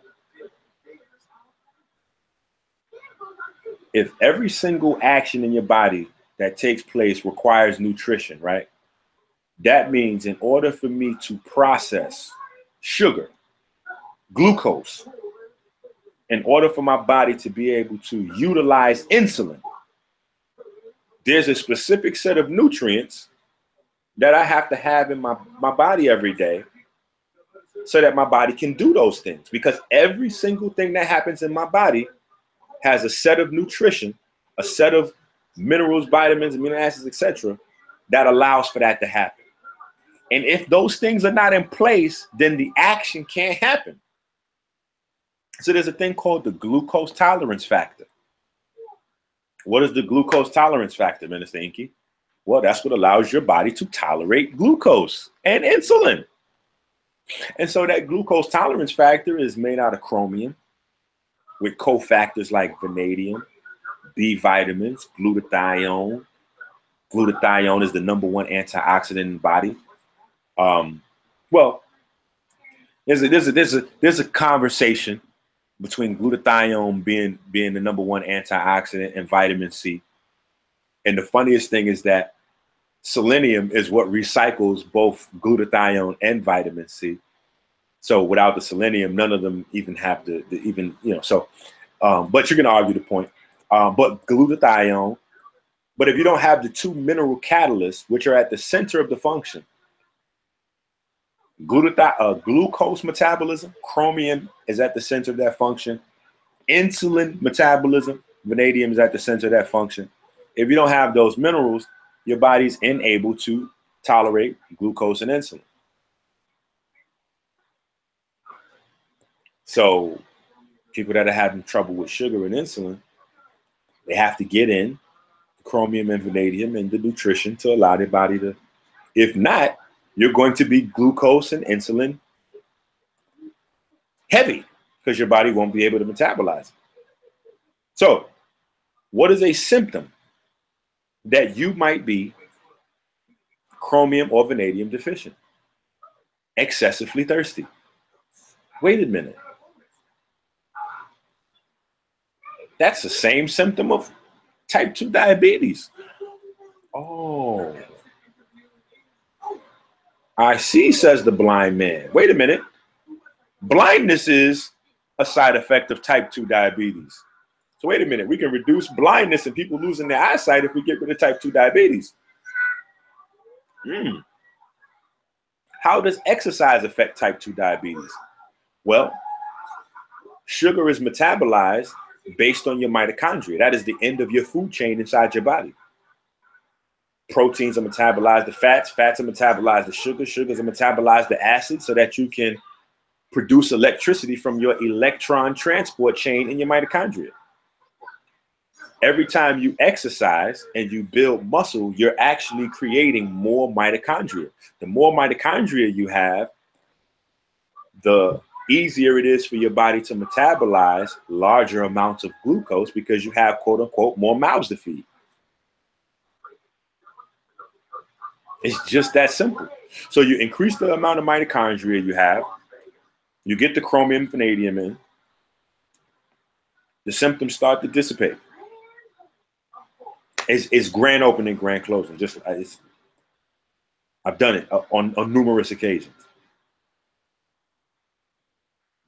If every single action in your body that takes place requires nutrition, right? That means in order for me to process sugar, glucose, in order for my body to be able to utilize insulin, there's a specific set of nutrients that I have to have in my body every day so that my body can do those things. Because every single thing that happens in my body has a set of nutrition, a set of minerals, vitamins, amino acids, etc., that allows for that to happen. And if those things are not in place, then the action can't happen. So there's a thing called the glucose tolerance factor. What is the glucose tolerance factor, Minister EnQi? Well, that's what allows your body to tolerate glucose and insulin. And so that glucose tolerance factor is made out of chromium with cofactors like vanadium, B vitamins, glutathione. Glutathione is the #1 antioxidant in the body. Well, there's a conversation between glutathione being the #1 antioxidant and vitamin C. And the funniest thing is that selenium is what recycles both glutathione and vitamin C. So without the selenium, none of them even have the even, you know, so, but you're going to argue the point. But glutathione, but if you don't have the two mineral catalysts, which are at the center of the function, glucose metabolism, chromium is at the center of that function. Insulin metabolism, vanadium is at the center of that function. If you don't have those minerals, your body's unable to tolerate glucose and insulin. So people that are having trouble with sugar and insulin, they have to get in chromium and vanadium and the nutrition to allow their body to, if not, you're going to be glucose and insulin heavy because your body won't be able to metabolize it. So what is a symptom that you might be chromium or vanadium deficient? Excessively thirsty. Wait a minute. That's the same symptom of type 2 diabetes. Oh, I see, says the blind man. Wait a minute. Blindness is a side effect of type 2 diabetes. So wait a minute. We can reduce blindness and people losing their eyesight if we get rid of type 2 diabetes. How does exercise affect type 2 diabetes? Well, sugar is metabolized based on your mitochondria. That is the end of your food chain inside your body. Proteins are metabolized to fats, fats are metabolized to sugar, sugars are metabolized to acids so that you can produce electricity from your electron transport chain in your mitochondria. Every time you exercise and you build muscle, you're actually creating more mitochondria. The more mitochondria you have, the easier it is for your body to metabolize larger amounts of glucose because you have, quote unquote, more mouths to feed. It's just that simple. So you increase the amount of mitochondria you have, you get the chromium, vanadium in, the symptoms start to dissipate. It's grand opening, grand closing. I've done it on numerous occasions.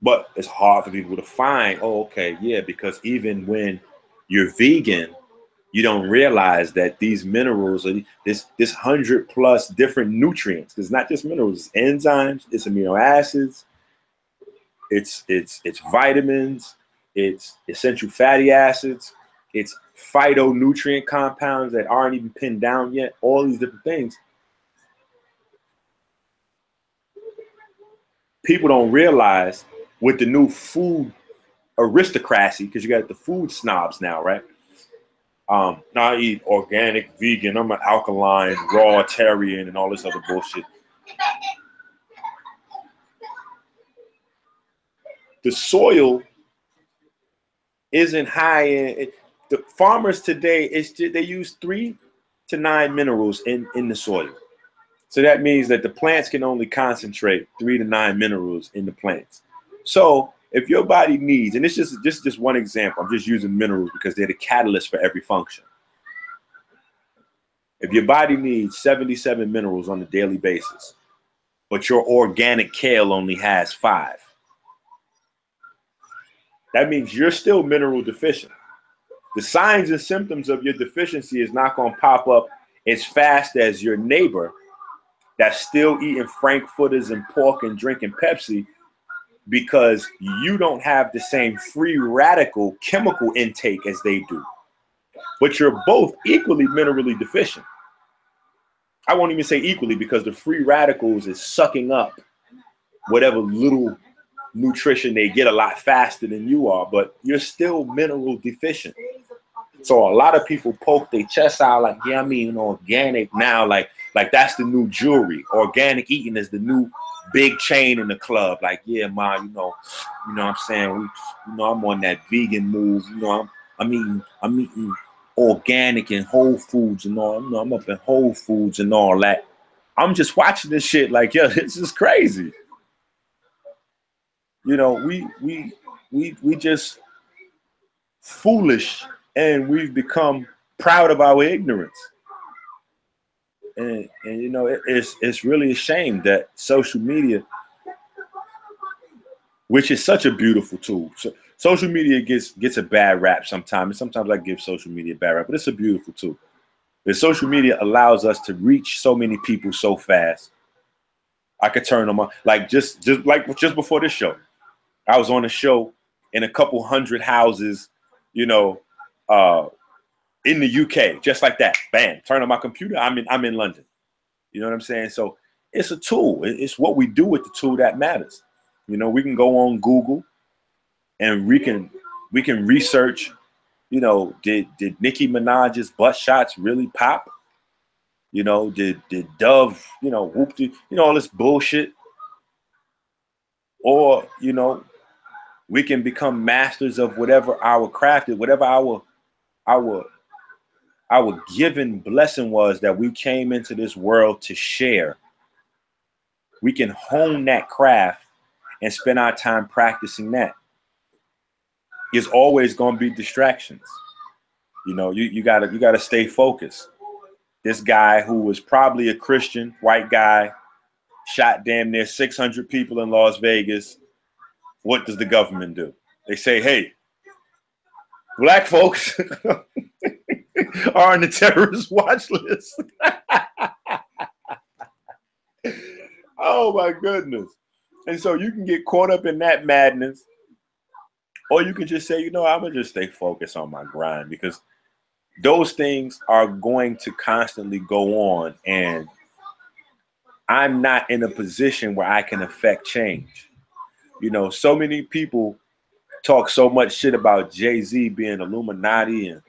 But it's hard for people to find, oh, okay, yeah, because even when you're vegan, you don't realize that these minerals are this 100+ different nutrients. Because it's not just minerals, it's enzymes, it's amino acids, it's vitamins, it's essential fatty acids, it's phytonutrient compounds that aren't even pinned down yet, all these different things. People don't realize with the new food aristocracy, because you got the food snobs now, right? Now I eat organic, vegan, I'm an alkaline, raw-tarian, and all this other bullshit. The soil isn't high in. The farmers today, they use 3 to 9 minerals in the soil. So that means that the plants can only concentrate 3 to 9 minerals in the plants. So if your body needs, and it's just one example, I'm just using minerals because they're the catalyst for every function. If your body needs 77 minerals on a daily basis, but your organic kale only has 5, that means you're still mineral deficient. The signs and symptoms of your deficiency is not going to pop up as fast as your neighbor that's still eating frankfurters and pork and drinking Pepsi, because you don't have the same free radical chemical intake as they do. But you're both equally minerally deficient. I won't even say equally, because the free radicals is sucking up whatever little nutrition, they get a lot faster than you are, but you're still mineral deficient. So a lot of people poke their chest out like, yeah, I'm eating organic now, like that's the new jewelry. Organic eating is the new big chain in the club. Like, yeah, ma, you know what I'm saying? I'm on that vegan move. I'm eating organic and Whole Foods and all. I'm up in Whole Foods and all that. I'm just watching this shit like, yo, this is crazy. We just foolish, and we've become proud of our ignorance. And it's really a shame that social media, which is such a beautiful tool. So social media gets a bad rap sometimes. And sometimes I give social media a bad rap, but it's a beautiful tool. The social media allows us to reach so many people so fast. I could turn them on. Like just before this show, I was on a show in a couple hundred houses, in the UK, just like that. Bam, turn on my computer. I'm in London. You know what I'm saying? So it's a tool. It's what we do with the tool that matters. We can go on Google and we can research, did Nicki Minaj's butt shots really pop? Did Dove, whoop, all this bullshit? Or, we can become masters of whatever our craft is, whatever our given blessing was that we came into this world to share. We can hone that craft and spend our time practicing that. There's always going to be distractions. You gotta stay focused. This guy who was probably a Christian, white guy, shot damn near 600 people in Las Vegas. What does the government do? They say, hey, black folks are on the terrorist watch list. Oh my goodness. And so you can get caught up in that madness, or you can just say, I'm gonna just stay focused on my grind, because those things are going to constantly go on, and I'm not in a position where I can affect change. So many people talk so much shit about Jay-Z being Illuminati and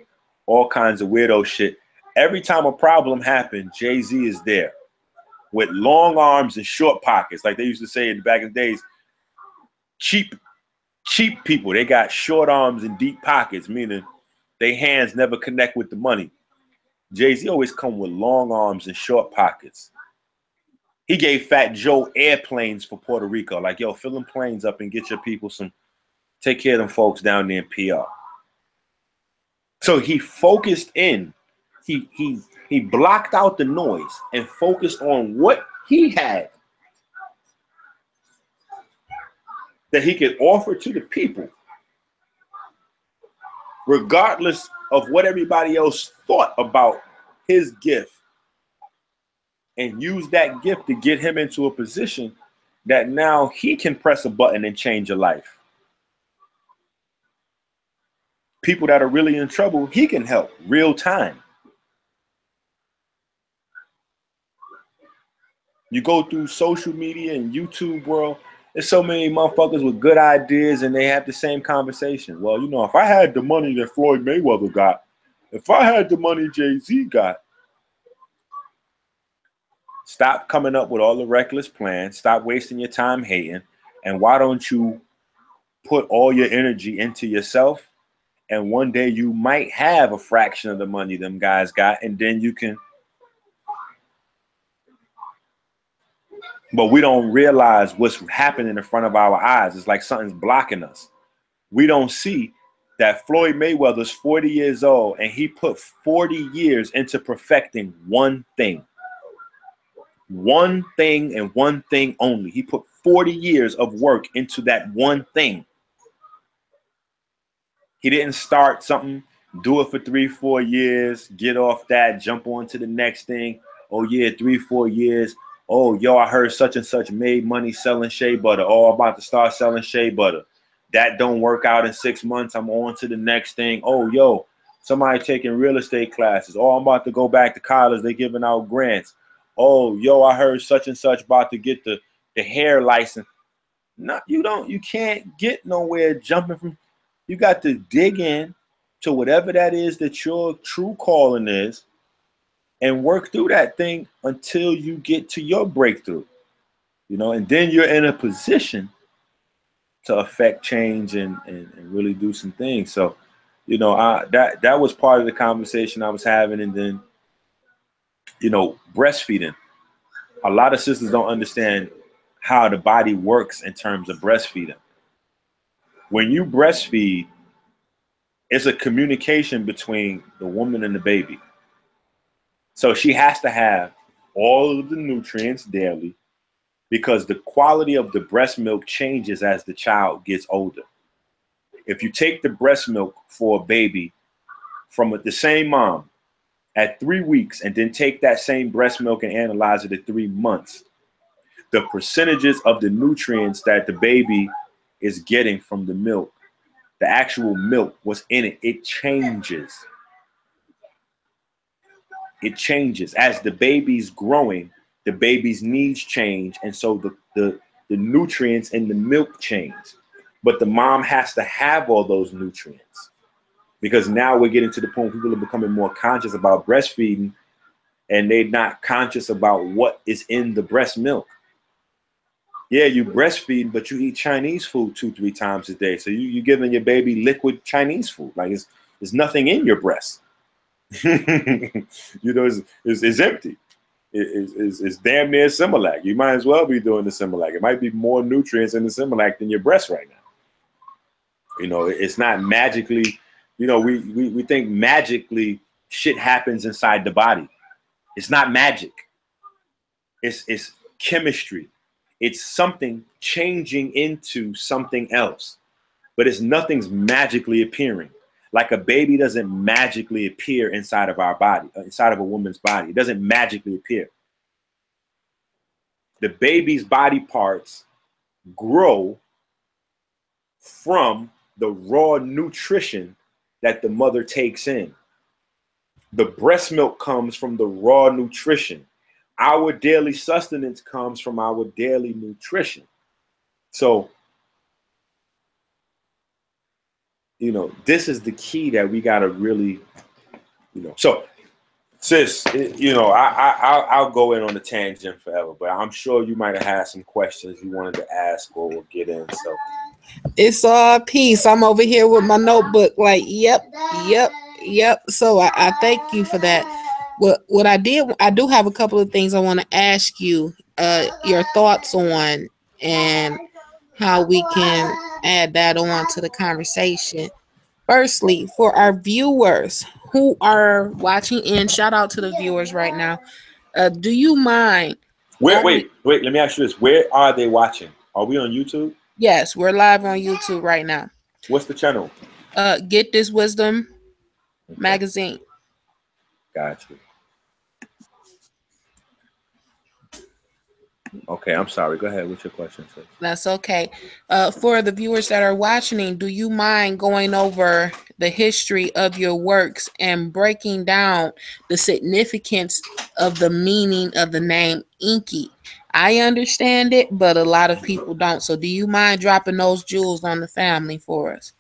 all kinds of weirdo shit. Every time a problem happens, Jay-Z is there with long arms and short pockets. Like they used to say in back in the days, cheap people, they got short arms and deep pockets, meaning their hands never connect with the money. Jay-Z always come with long arms and short pockets. He gave Fat Joe airplanes for Puerto Rico. Like, yo, fill them planes up and get your people take care of them folks down there in PR. So he focused in. He blocked out the noise and focused on what he had that he could offer to the people, regardless of what everybody else thought about his gift, and use that gift to get him into a position that now he can press a button and change a life. People that are really in trouble, he can help real time. You go through social media and YouTube world, there's so many motherfuckers with good ideas and they have the same conversation. Well, if I had the money that Floyd Mayweather got, if I had the money Jay-Z got. Stop coming up with all the reckless plans. Stop wasting your time hating. And why don't you put all your energy into yourself? And one day you might have a fraction of the money them guys got, and then you can. But we don't realize what's happening in front of our eyes. It's like something's blocking us. We don't see that Floyd Mayweather's 40 years old, and he put 40 years into perfecting one thing. One thing and one thing only. He put 40 years of work into that one thing. He didn't start something, do it for 3-4 years, get off that, jump on to the next thing. Oh yeah, 3-4 years. Oh, yo, I heard such and such made money selling shea butter. Oh, I'm about to start selling shea butter. That don't work out in 6 months. I'm on to the next thing. Oh, yo, somebody taking real estate classes. Oh, I'm about to go back to college. They're giving out grants. Oh, yo, I heard such and such about to get the hair license. No, you don't. You can't get nowhere jumping from. You got to dig in to whatever that is that your true calling is, and work through that thing until you get to your breakthrough. You know, and then you're in a position to affect change and really do some things. So, you know, that was part of the conversation I was having, and then, you know, breastfeeding. A lot of sisters don't understand how the body works in terms of breastfeeding. When you breastfeed, it's a communication between the woman and the baby. So she has to have all of the nutrients daily because the quality of the breast milk changes as the child gets older. If you take the breast milk for a baby from the same mom at 3 weeks and then take that same breast milk and analyze it at 3 months, the percentages of the nutrients that the baby is getting from the milk, the actual milk, what's in it, it changes. It changes. As the baby's growing, the baby's needs change. And so the nutrients in the milk change. But the mom has to have all those nutrients. Because now we're getting to the point where people are becoming more conscious about breastfeeding, and they're not conscious about what is in the breast milk. Yeah, you breastfeed, but you eat Chinese food 2-3 times a day. So you're giving your baby liquid Chinese food. Like there's nothing in your breast. You know, it's empty. It's damn near Similac. You might as well be doing the Similac. It might be more nutrients in the Similac than your breast right now. You know, it's not magically, you know, we think magically shit happens inside the body. It's not magic. It's chemistry. It's something changing into something else, but nothing's magically appearing. Like a baby doesn't magically appear inside of our body, inside of a woman's body. It doesn't magically appear. The baby's body parts grow from the raw nutrition that the mother takes in. The breast milk comes from the raw nutrition. Our daily sustenance comes from our daily nutrition. So, you know, this is the key that we got to really, you know. So, sis, you know, I'll go in on a tangent forever, but I'm sure you might have had some questions you wanted to ask or get in. So, it's all peace. I'm over here with my notebook, like, yep. So I thank you for that. What I do have a couple of things I want to ask you, your thoughts on, and how we can add that on to the conversation. Firstly, for our viewers who are watching in, shout out to the viewers right now. Do you mind? Wait. Let me ask you this: where are they watching? Are we on YouTube? Yes, we're live on YouTube right now. What's the channel? Get This Wisdom Magazine. Got you. Okay, I'm sorry. Go ahead. What's your question, sis? That's okay. For the viewers that are watching, do you mind going over the history of your works and breaking down the significance of the meaning of the name EnQi? I understand it, but a lot of people don't. So do you mind dropping those jewels on the family for us?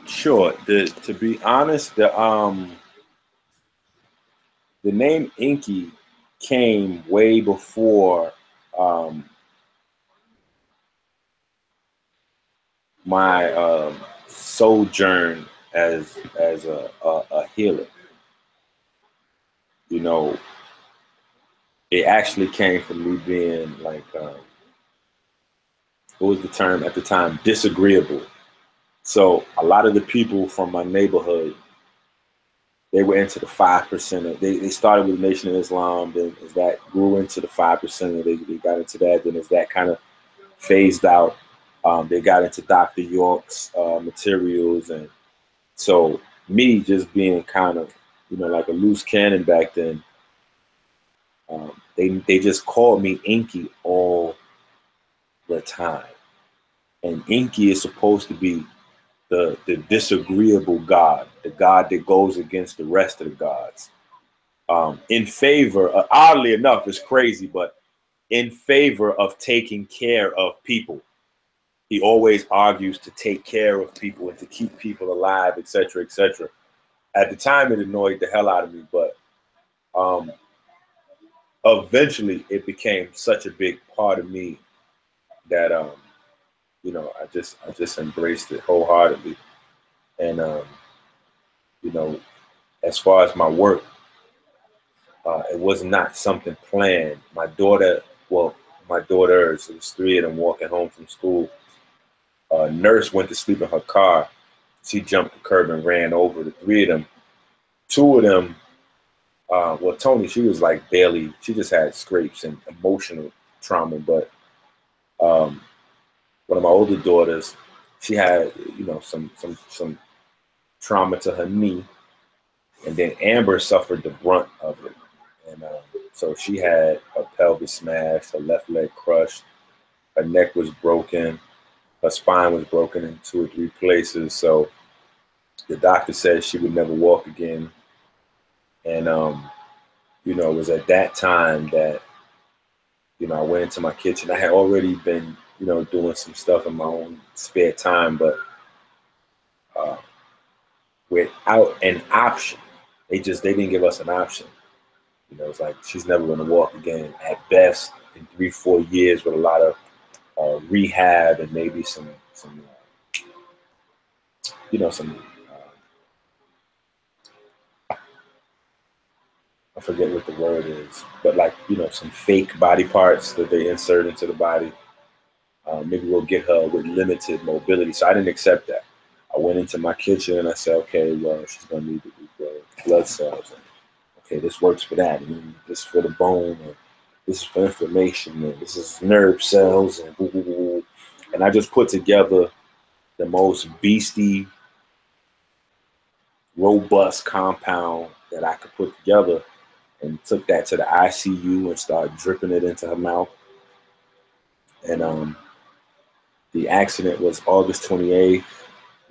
Sure. To be honest, the name EnQi came way before my sojourn as a healer. You know, it actually came from me being like, what was the term at the time? Disagreeable. So a lot of the people from my neighborhood, they were into the 5%. They started with the Nation of Islam, then as that grew into the 5%, they got into that. Then as that kind of phased out, they got into Dr. York's materials. And so me just being kind of, you know, like a loose cannon back then, they just called me EnQi all the time. And EnQi is supposed to be the disagreeable God, the God that goes against the rest of the gods. in favor, oddly enough, it's crazy, but in favor of taking care of people. He always argues to take care of people and to keep people alive, etc., etc. At the time, it annoyed the hell out of me, but eventually it became such a big part of me that you know, I just embraced it wholeheartedly. And you know, as far as my work, it was not something planned. My daughter, well, my daughters, it was three of them walking home from school. A nurse went to sleep in her car. She jumped the curb and ran over the three of them. Two of them, well, Tony, she was like barely, she just had scrapes and emotional trauma. But one of my older daughters, she had, you know, some trauma to her knee, and then Amber suffered the brunt of it. And so she had her pelvis smashed, her left leg crushed, her neck was broken, her spine was broken in 2 or 3 places. So the doctor said she would never walk again. And you know, it was at that time that, you know, I went into my kitchen. I had already been, you know, doing some stuff in my own spare time, but without an option. They didn't give us an option. You know, it's like she's never going to walk again. At best, in 3-4 years, with a lot of rehab and maybe some you know, some I forget what the word is, but like, you know, some fake body parts that they insert into the body. Maybe we'll get her with limited mobility. So I didn't accept that. I went into my kitchen and I said, okay, well, she's going to need blood cells. And, okay, this works for that. And this is for the bone. And this is for inflammation. And this is nerve cells. And boo, boo, boo. And I just put together the most beastie, robust compound that I could put together, and took that to the ICU and started dripping it into her mouth. And the accident was August 28th,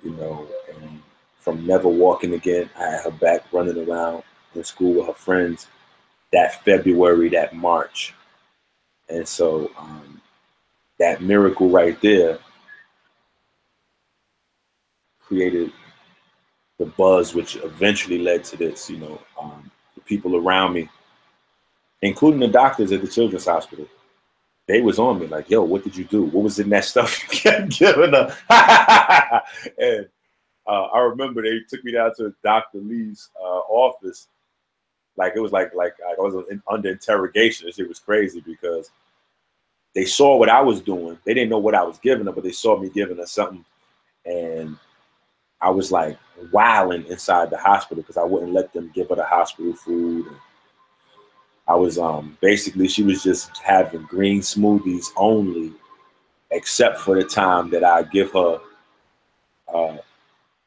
you know, and from never walking again, I had her back running around in school with her friends that February, that March. And so that miracle right there created the buzz, which eventually led to this. You know, the people around me, including the doctors at the children's hospital, they was on me like, yo, what did you do? What was in that stuff you kept giving her? And I remember they took me down to Dr. Lee's office. Like it was like I was under interrogation. It was crazy because they saw what I was doing. They didn't know what I was giving her, but they saw me giving her something. And I was like wilding inside the hospital because I wouldn't let them give her the hospital food. And I was basically, she was just having green smoothies only, except for the time that I give her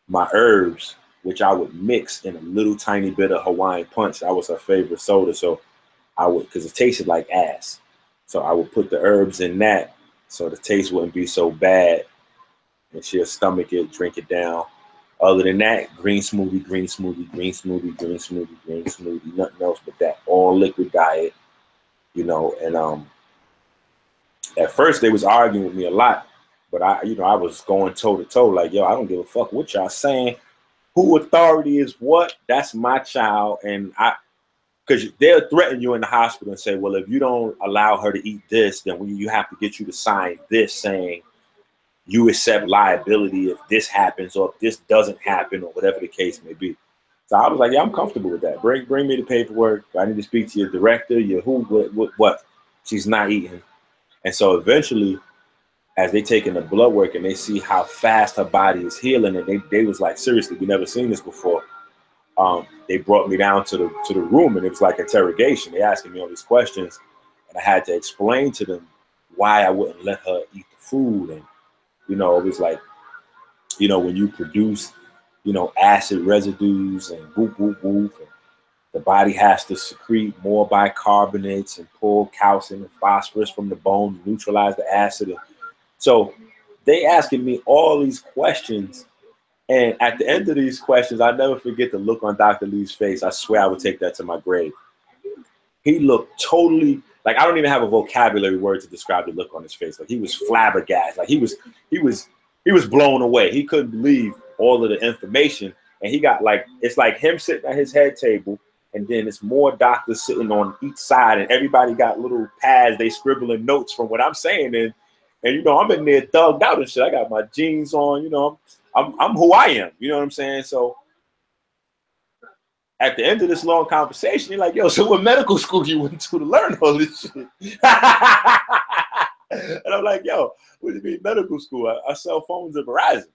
my herbs, which I would mix in a little tiny bit of Hawaiian Punch. That was her favorite soda. So I would, because it tasted like ass. So I would put the herbs in that so the taste wouldn't be so bad. And she'll stomach it, drink it down. Other than that, green smoothie, green smoothie, green smoothie, green smoothie, green smoothie, nothing else but that. All liquid diet, you know. And at first they was arguing with me a lot, but I was going toe to toe, like, yo, I don't give a fuck what y'all saying. Who authority is what? That's my child. And because they'll threaten you in the hospital and say, well, if you don't allow her to eat this, then you have to get you to sign this saying you accept liability if this happens or if this doesn't happen or whatever the case may be. So I was like, yeah, I'm comfortable with that. Bring me the paperwork. I need to speak to your director, your who, what. She's not eating. And so eventually, as they taking the blood work and they see how fast her body is healing, and they was like, seriously, we never seen this before. They brought me down to the room, and it was like interrogation. They asking me all these questions, and I had to explain to them why I wouldn't let her eat the food. And you know, it was like, you know, when you produce, you know, acid residues and whoop, whoop, whoop, and the body has to secrete more bicarbonates and pull calcium and phosphorus from the bone to neutralize the acid. So they asking me all these questions And at the end of these questions, I'll never forget the look on Dr. Lee's face. I swear I would take that to my grave. He looked totally like, I don't even have a vocabulary word to describe the look on his face. Like he was flabbergasted. Like he was blown away. He couldn't believe all of the information. And he got like, it's like him sitting at his head table, and then it's more doctors sitting on each side, and everybody got little pads, they scribbling notes from what I'm saying. And you know, I'm in there thugged out and shit. I got my jeans on, you know, I'm who I am, you know what I'm saying? So at the end of this long conversation, you're like, yo, so what medical school you went to learn all this shit? And I'm like, yo, what do you mean medical school? I sell phones at Verizon.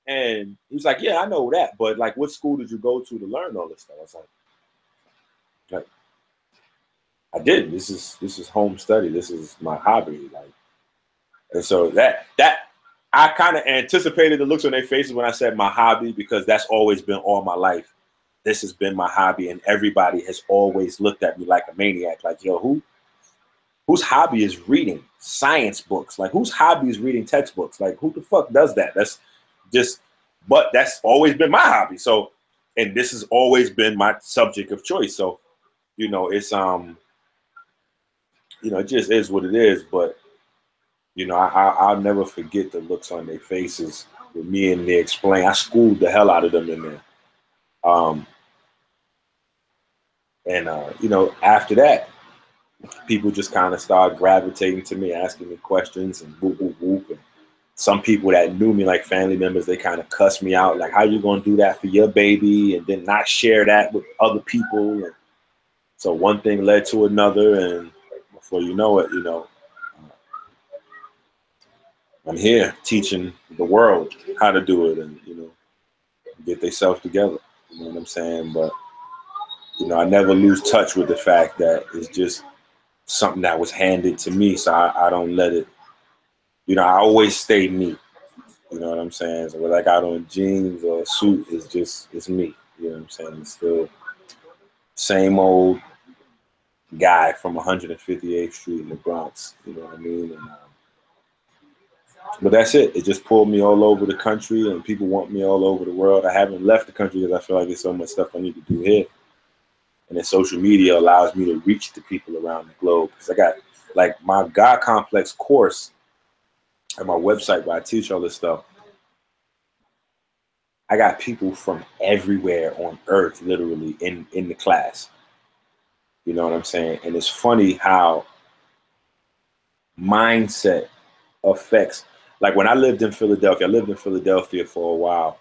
And he's like, yeah, I know that, but like, what school did you go to learn all this stuff? I was like, I didn't. This is home study. This is my hobby. Like, and so that I kind of anticipated the looks on their faces when I said my hobby, because that's always been all my life. This has been my hobby, and everybody has always looked at me like a maniac. Like, yo, whose hobby is reading science books? Like, whose hobby is reading textbooks? Like, who the fuck does that? That's just, but that's always been my hobby. So, and this has always been my subject of choice. So, you know, it's you know, it just is what it is. But you know, I'll never forget the looks on their faces with me and they explain. I schooled the hell out of them in there. You know, after that, people just kind of started gravitating to me, asking me questions and whoop, whoop, whoop. And some people that knew me, like family members, they kind of cussed me out. Like, how you going to do that for your baby and then not share that with other people? And so one thing led to another. And before you know it, you know, I'm here teaching the world how to do it and, you know, get themselves together. You know what I'm saying? But, you know, I never lose touch with the fact that it's just something that was handed to me. So I don't let it, you know, I always stay me. You know what I'm saying? So whether I got on jeans or a suit, it's me. You know what I'm saying? It's still same old guy from 158th Street in the Bronx. You know what I mean? And, but that's it. It just pulled me all over the country, and people want me all over the world. I haven't left the country because I feel like there's so much stuff I need to do here. And then social media allows me to reach the people around the globe. Because I got, like, my God Complex course at my website where I teach all this stuff. I got people from everywhere on earth, literally, in the class. You know what I'm saying? And it's funny how mindset affects. Like, when I lived in Philadelphia for a while.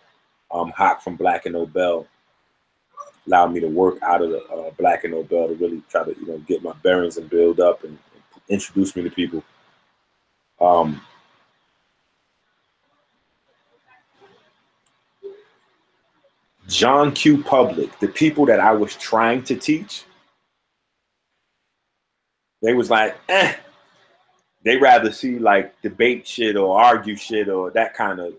Hawk from Black and Nobel allowed me to work out of the Black and Nobel to really try to, you know, get my bearings and build up and introduce me to people. John Q. Public, the people that I was trying to teach, they was like, they rather see like debate shit or argue shit or that kind of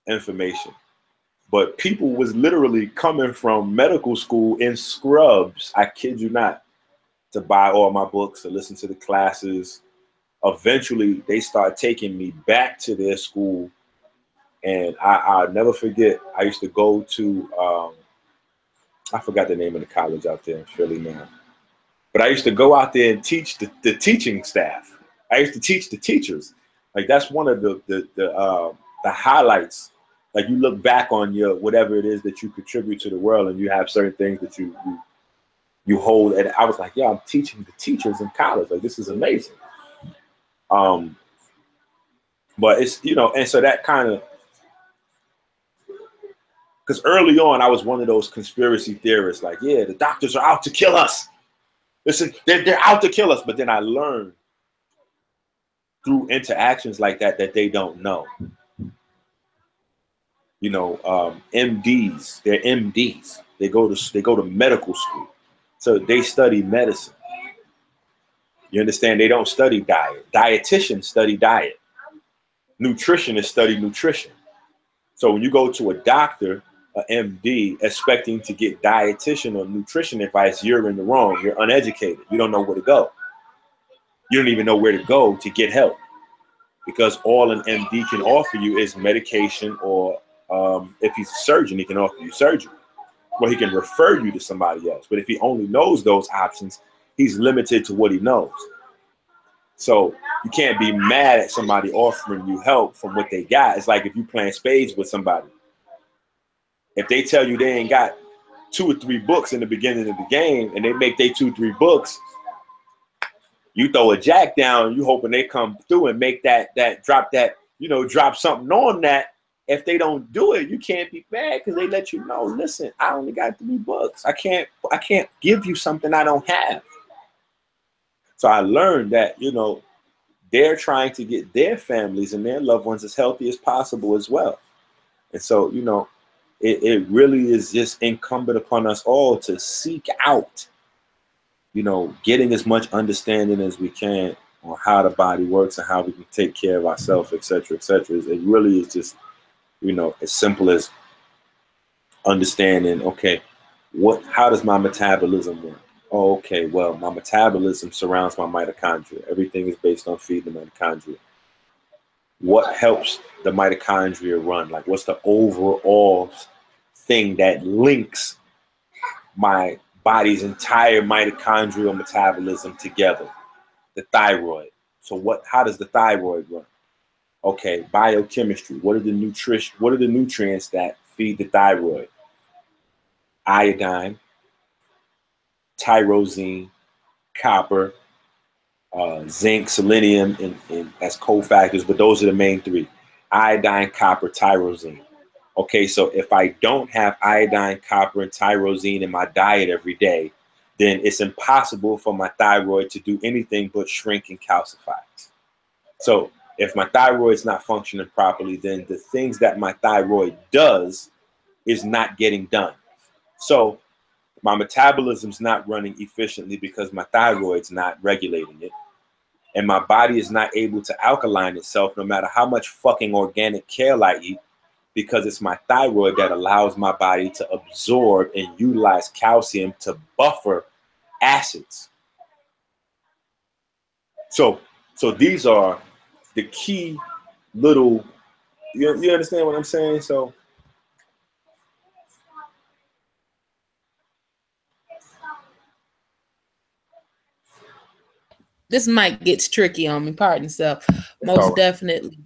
information. But people was literally coming from medical school in scrubs, I kid you not, to buy all my books, to listen to the classes. Eventually, they start taking me back to their school. And I'll never forget, I used to go to, I forgot the name of the college out there in Philly now. But I used to go out there and teach the teaching staff. I used to teach the teachers. Like, that's one of the highlights. Like, you look back on your whatever it is that you contribute to the world, and you have certain things that you hold. And I was like, yeah, I'm teaching the teachers in college. Like, this is amazing. But it's, you know, and so that kind of, because early on I was one of those conspiracy theorists, like, yeah, the doctors are out to kill us. Listen, they're out to kill us. But then I learned through interactions like that they don't know. You know, MDs, they're MDs. They go to medical school, so they study medicine. You understand? They don't study diet. Dietitians study diet. Nutritionists study nutrition. So when you go to a doctor, an MD, expecting to get dietitian or nutrition advice, you're in the wrong. You're uneducated. You don't know where to go. You don't even know where to go to get help. because all an MD can offer you is medication, or if he's a surgeon, he can offer you surgery, or he can refer you to somebody else. But if he only knows those options, he's limited to what he knows. So you can't be mad at somebody offering you help from what they got. It's like if you playing spades with somebody. If they tell you they ain't got 2 or 3 books in the beginning of the game, and they make they 2 or 3 books, you throw a jack down, you hoping they come through and make that drop that, drop something on that. If they don't do it, you can't be mad, because they let you know, listen, I only got 3 books. I can't give you something I don't have. So I learned that, they're trying to get their families and their loved ones as healthy as possible as well. And so, it really is just incumbent upon us all to seek out, getting as much understanding as we can on how the body works and how we can take care of ourselves, et cetera, et cetera. It really is just, as simple as understanding, okay, how does my metabolism work? Oh, okay, well, my metabolism surrounds my mitochondria. Everything is based on feeding the mitochondria. What helps the mitochondria run? Like, what's the overall thing that links my body's entire mitochondrial metabolism together? The thyroid. So how does the thyroid run? Okay, biochemistry. What are the nutrients that feed the thyroid? Iodine, tyrosine, copper, zinc, selenium, and as cofactors, but those are the main 3: iodine, copper, tyrosine. Okay, so if I don't have iodine, copper, and tyrosine in my diet every day, then it's impossible for my thyroid to do anything but shrink and calcify. So if my thyroid's not functioning properly, then the things that my thyroid does is not getting done. So my metabolism's not running efficiently because my thyroid's not regulating it. And my body is not able to alkaline itself no matter how much fucking organic kale I eat, because it's my thyroid that allows my body to absorb and utilize calcium to buffer acids. So these are the key little, you understand what I'm saying? So this mic gets tricky on me, pardon self. Most definitely.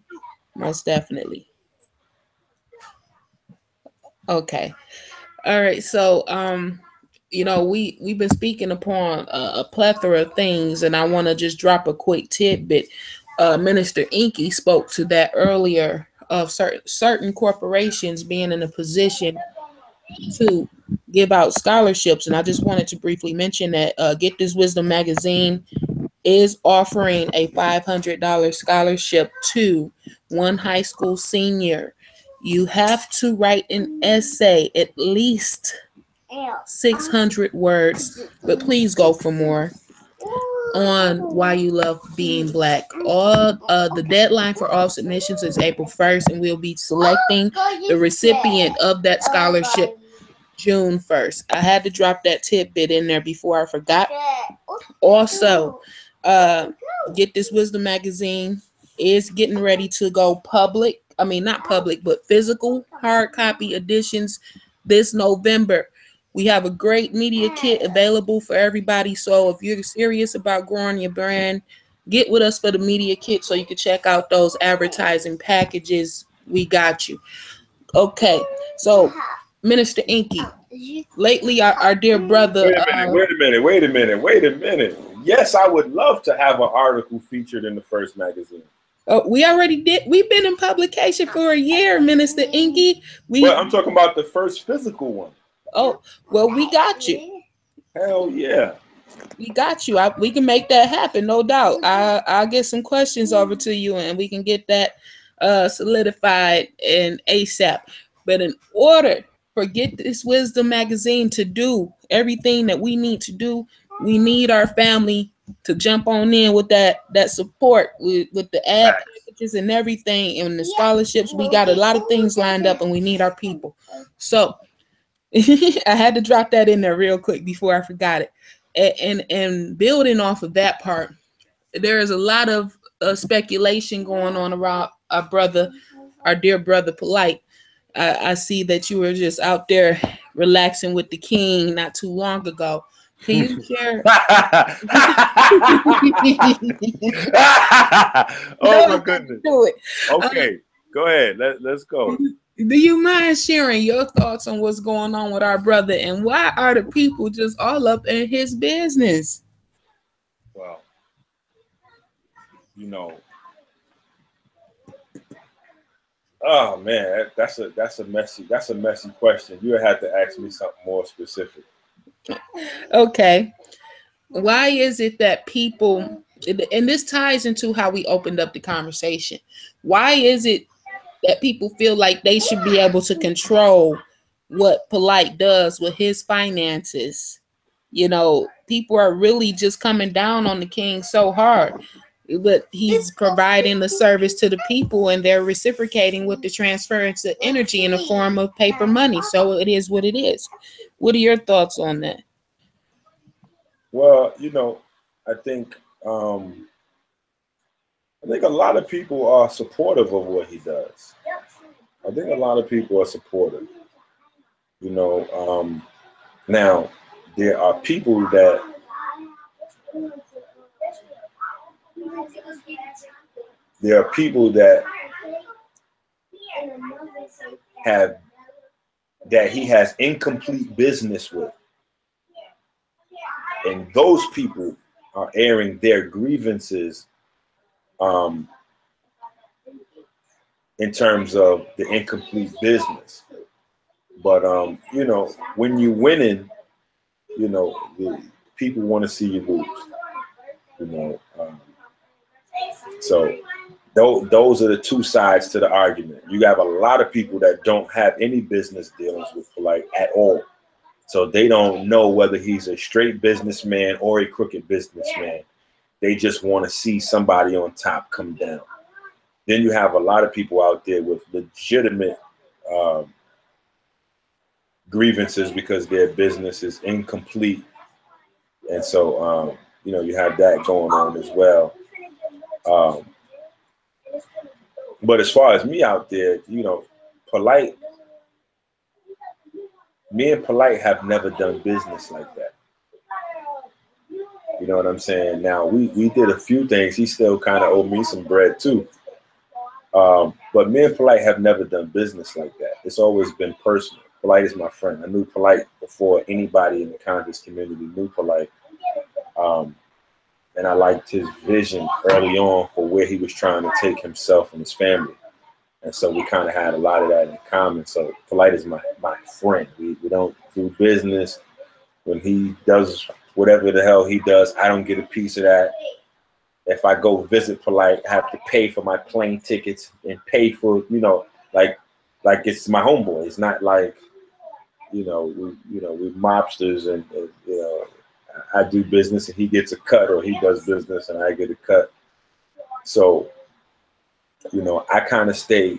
Okay. All right. So we've been speaking upon a plethora of things, and I want to just drop a quick tidbit. Minister EnQi spoke to that earlier, of certain corporations being in a position to give out scholarships, and I just wanted to briefly mention that Get This Wisdom magazine is offering a $500 scholarship to one high school senior. You have to write an essay, at least 600 words, but please go for more, on why you love being Black. All the deadline for all submissions is April 1st, and we'll be selecting the recipient of that scholarship June 1st. I had to drop that tidbit in there before I forgot. Also, Get This Wisdom magazine is getting ready to go public. I mean, not public, but physical hard copy editions this November. We have a great media kit available for everybody. So if you're serious about growing your brand, get with us for the media kit so you can check out those advertising packages. We got you. Okay. So, Minister EnQi, lately our dear brother. Wait a minute. Yes, I would love to have an article featured in the first magazine. We already did. We've been in publication for a year, Minister EnQi. Well, I'm talking about the first physical one. Oh, well, we got you. Hell yeah. We got you. We can make that happen, no doubt. I'll get some questions over to you, and we can get that solidified and ASAP. But in order for Get This Wisdom magazine to do everything that we need to do, we need our family to jump on in with that support, with the ad packages and everything, and the scholarships. We got a lot of things lined up, and we need our people. So I had to drop that in there real quick before I forgot it. And building off of that part, there is a lot of speculation going on around our brother, our dear brother Polite. I see that you were just out there relaxing with the king not too long ago. Can you share? Oh my goodness. Do it. Okay, go ahead. Let's go. Do you mind sharing your thoughts on what's going on with our brother and why are the people just all up in his business? Well, you know, oh man, that's a messy question. You would have to ask me something more specific. Okay. Why is it that people, and this ties into how we opened up the conversation, why is it that people feel like they should be able to control what Polite does with his finances? You know, people are really just coming down on the king so hard, but he's providing the service to the people and they're reciprocating with the transference of energy in the form of paper money. So it is what it is. What are your thoughts on that? Well, I think a lot of people are supportive of what he does. I think a lot of people are supportive. Now there are people that have that he has incomplete business with, and those people are airing their grievances in terms of the incomplete business. But when you're winning, the people want to see you lose. So those are the two sides to the argument. You have a lot of people that don't have any business dealings with Polite at all. So they don't know whether he's a straight businessman or a crooked businessman. They just want to see somebody on top come down. Then you have a lot of people out there with legitimate grievances because their business is incomplete. And so, you have that going on as well. But as far as me out there, Polite, me and Polite have never done business like that. You know what I'm saying? Now, we did a few things. He still kind of owed me some bread too. But me and Polite have never done business like that. It's always been personal. Polite is my friend. I knew Polite before anybody in the conscious community knew Polite. And I liked his vision early on for where he was trying to take himself and his family. And so we kind of had a lot of that in common. So Polite is my friend. We don't do business. When he does whatever the hell he does, I don't get a piece of that. If I go visit Polite, I have to pay for my plane tickets and pay for, like it's my homeboy. It's not like, we mobsters and I do business and he gets a cut, or he does business and I get a cut. So, I kind of stay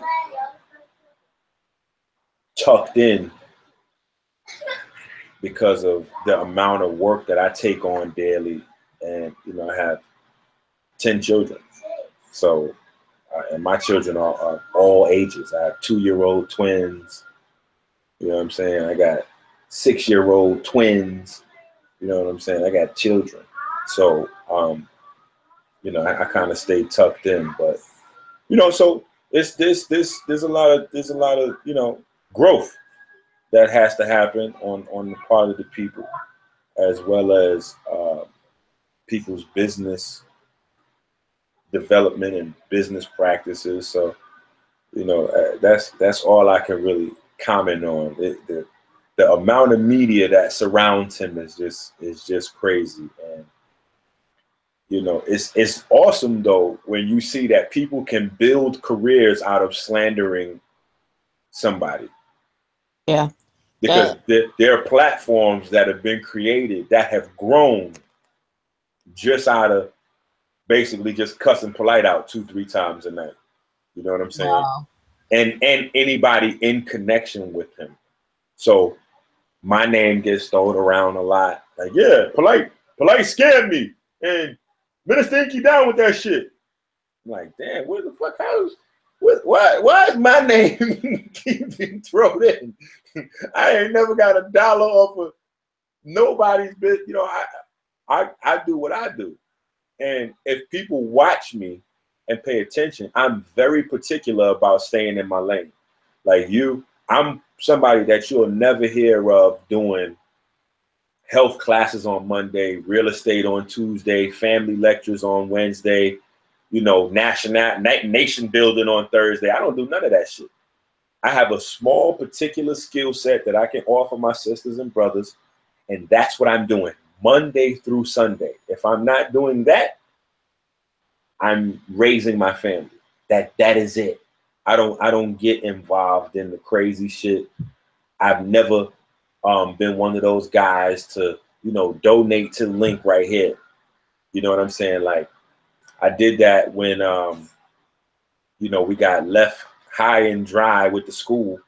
tucked in because of the amount of work that I take on daily. And, I have 10 children. So, and my children are all ages. I have 2-year-old twins. You know what I'm saying? I got 6-year-old twins. You know what I'm saying? I got children. So, I kind of stay tucked in, but, so there's a lot of, growth that has to happen on the part of the people, as well as people's business development and business practices. So, that's all I can really comment on. The amount of media that surrounds him is just crazy. And, it's awesome though when you see that people can build careers out of slandering somebody. Yeah. Because there are platforms that have been created that have grown just out of basically just cussing Polite out 2-3 times a night. You know what I'm saying? Wow. And anybody in connection with him. So my name gets thrown around a lot. Like, yeah, Polite scammed me. And Minister EnQi down with that shit. I'm like, damn, where the fuck? Why is my name keeping thrown in? I ain't never got $1 off of nobody's business. You know, I do what I do. And if people watch me and pay attention, I'm very particular about staying in my lane. Like you, I'm somebody that you'll never hear of doing health classes on Monday, real estate on Tuesday, family lectures on Wednesday, you know, nation building on Thursday. I don't do none of that shit. I have a small particular skill set that I can offer my sisters and brothers, and that's what I'm doing Monday through Sunday. If I'm not doing that, I'm raising my family. That is it. I don't get involved in the crazy shit. I've never been one of those guys to, you know, donate to the link right here. You know what I'm saying? Like, I did that when you know, we got left high and dry with the school.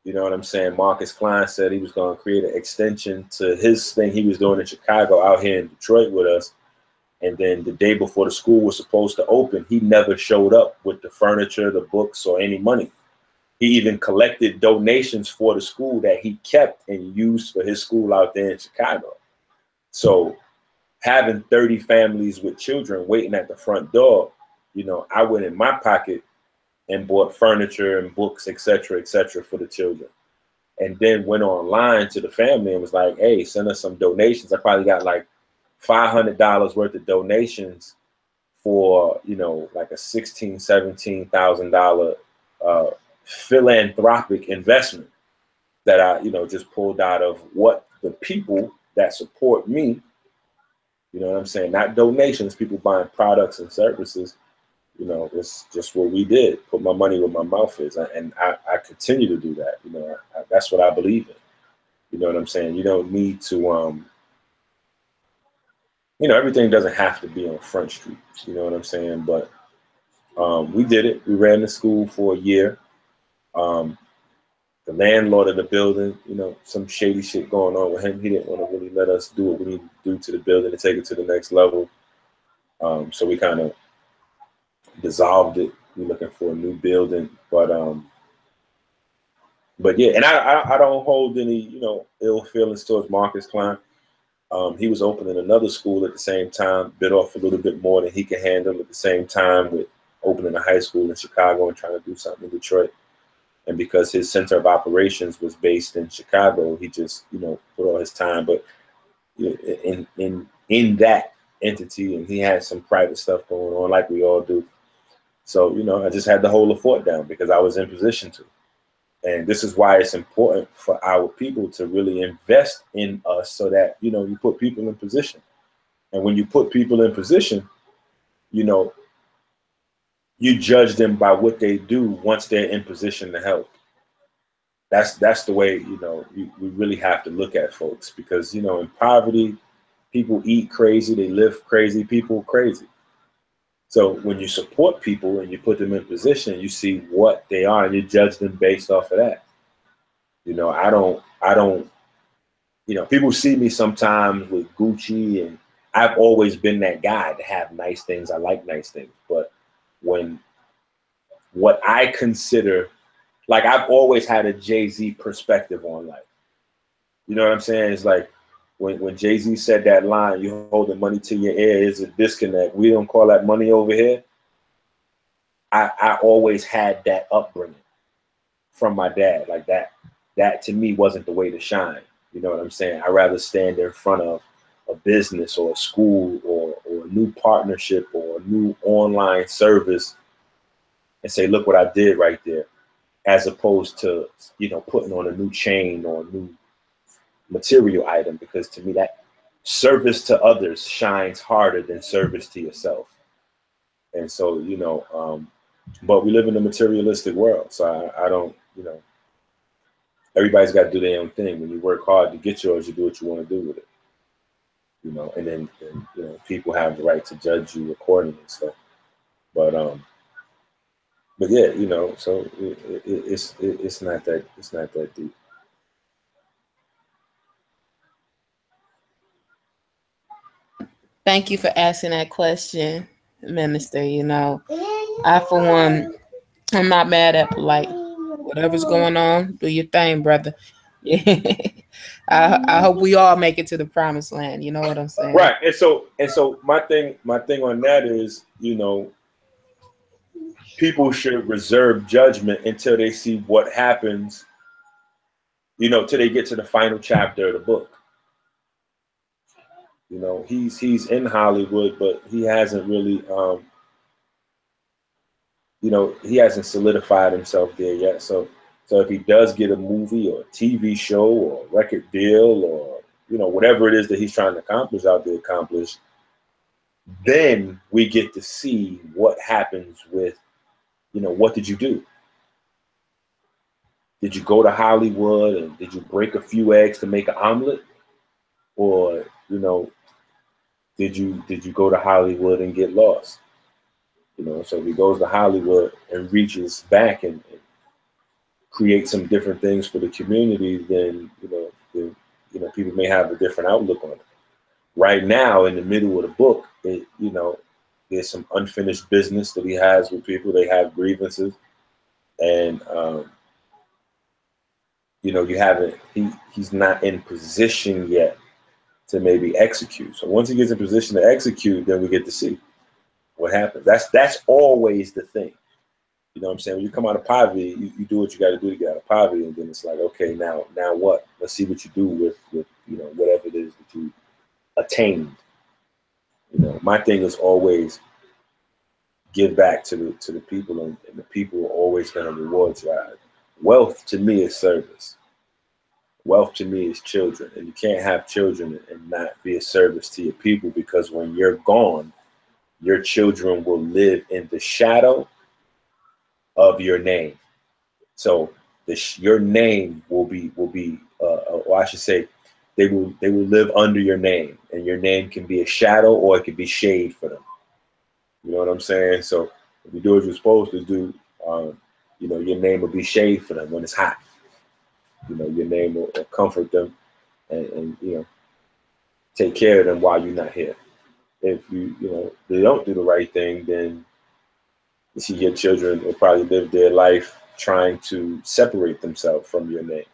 You know what I'm saying? Marcus Klein said he was going to create an extension to his thing he was doing in Chicago out here in Detroit with us. And then the day before the school was supposed to open, he never showed up with the furniture, the books, or any money. He even collected donations for the school that he kept and used for his school out there in Chicago. So having 30 families with children waiting at the front door, you know, I went in my pocket and bought furniture and books, et cetera, for the children. And then went online to the family and was like, hey, send us some donations. I probably got like $500 worth of donations for, you know, like a $16,000, $17,000 philanthropic investment that I, you know, just pulled out of what the people that support me, you know what I'm saying? Not donations, people buying products and services. You know, it's just what we did. Put my money where my mouth is. And I continue to do that. You know, that's what I believe in. You know what I'm saying? You don't need to, you know, everything doesn't have to be on Front Street. You know what I'm saying? But we did it. We ran the school for a year. The landlord of the building, you know, some shady shit going on with him. He didn't want to really let us do what we need to do to the building to take it to the next level. So we kind of dissolved it. We're looking for a new building, but yeah, and I don't hold any, you know, ill feelings towards Marcus Klein. He was opening another school at the same time, bit off a little bit more than he could handle at the same time with opening a high school in Chicago and trying to do something in Detroit. And because his center of operations was based in Chicago, he just, you know, put all his time. But in that entity, and he had some private stuff going on, like we all do. So, you know, I just had to hold the fort down because I was in position to. And this is why it's important for our people to really invest in us so that, you know, you put people in position. And when you put people in position, you know, you judge them by what they do once they're in position to help. That's the way, you know, we really have to look at folks because, you know, in poverty, people eat crazy, they live crazy, people crazy. So when you support people and you put them in position, you see what they are and you judge them based off of that. You know, I don't, you know, people see me sometimes with Gucci, and I've always been that guy to have nice things. I like nice things. But when what I consider, like, I've always had a Jay-Z perspective on life. You know what I'm saying? It's like when Jay-Z said that line, you holding money to your ear, is a disconnect. We don't call that money over here. I always had that upbringing from my dad. Like that to me wasn't the way to shine. You know what I'm saying? I'd rather stand in front of a business or a school or a new partnership or a new online service and say, look what I did right there, as opposed to, you know, putting on a new chain or a new material item, because to me that service to others shines harder than service to yourself. And so, you know, but we live in a materialistic world. So I don't, you know, everybody's got to do their own thing. When you work hard to get yours, you do what you want to do with it. You know, and then you know, people have the right to judge you accordingly. So, but yeah, you know, so it's not that deep. Thank you for asking that question. Minister. You know, I for one, I'm not mad at Polite. Whatever's going on, do your thing, brother. Yeah. I hope we all make it to the promised land. You know what I'm saying? Right. And so my thing on that is, people should reserve judgment until they see what happens, till they get to the final chapter of the book. He's in Hollywood, but he hasn't really he hasn't solidified himself there yet. So if he does get a movie or a TV show or a record deal or whatever it is that he's trying to accomplish out there, then we get to see what happens with, what did you do? Did you go to Hollywood and did you break a few eggs to make an omelet? Or, did you go to Hollywood and get lost? So if he goes to Hollywood and reaches back and creates some different things for the community, then, people may have a different outlook on it. Right now, in the middle of the book, there's some unfinished business that he has with people. They have grievances, and he's not in position yet to maybe execute. So once he gets in position to execute, then we get to see what happens. That's always the thing. You know what I'm saying? When you come out of poverty, you do what you got to do to get out of poverty, and then it's like, okay, now what? Let's see what you do with whatever it is that you attained. My thing is always give back to the people, and the people are always going to reward you. Wealth to me is service. Wealth to me is children, and you can't have children and not be a service to your people, because when you're gone, your children will live in the shadow of your name. So your name will be, or I should say, they will live under your name, and your name can be a shadow or it can be shade for them. You know what I'm saying? So if you do what you're supposed to do, your name will be shade for them when it's hot. Your name will comfort them and take care of them while you're not here. If they don't do the right thing, then you see your children will probably live their life trying to separate themselves from your name.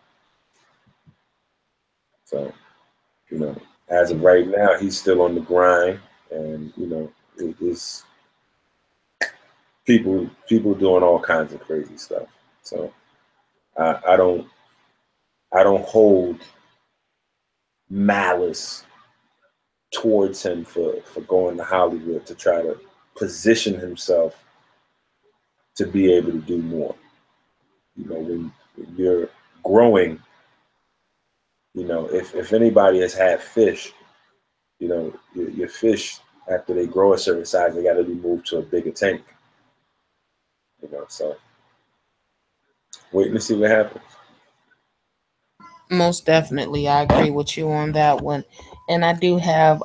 So, as of right now, he's still on the grind, and it's people doing all kinds of crazy stuff. So I don't hold malice towards him for going to Hollywood to try to position himself to be able to do more. When you're growing, if anybody has had fish, your fish, after they grow a certain size, they got to be moved to a bigger tank. So waiting to see what happens. Most definitely, I agree with you on that one. And I do have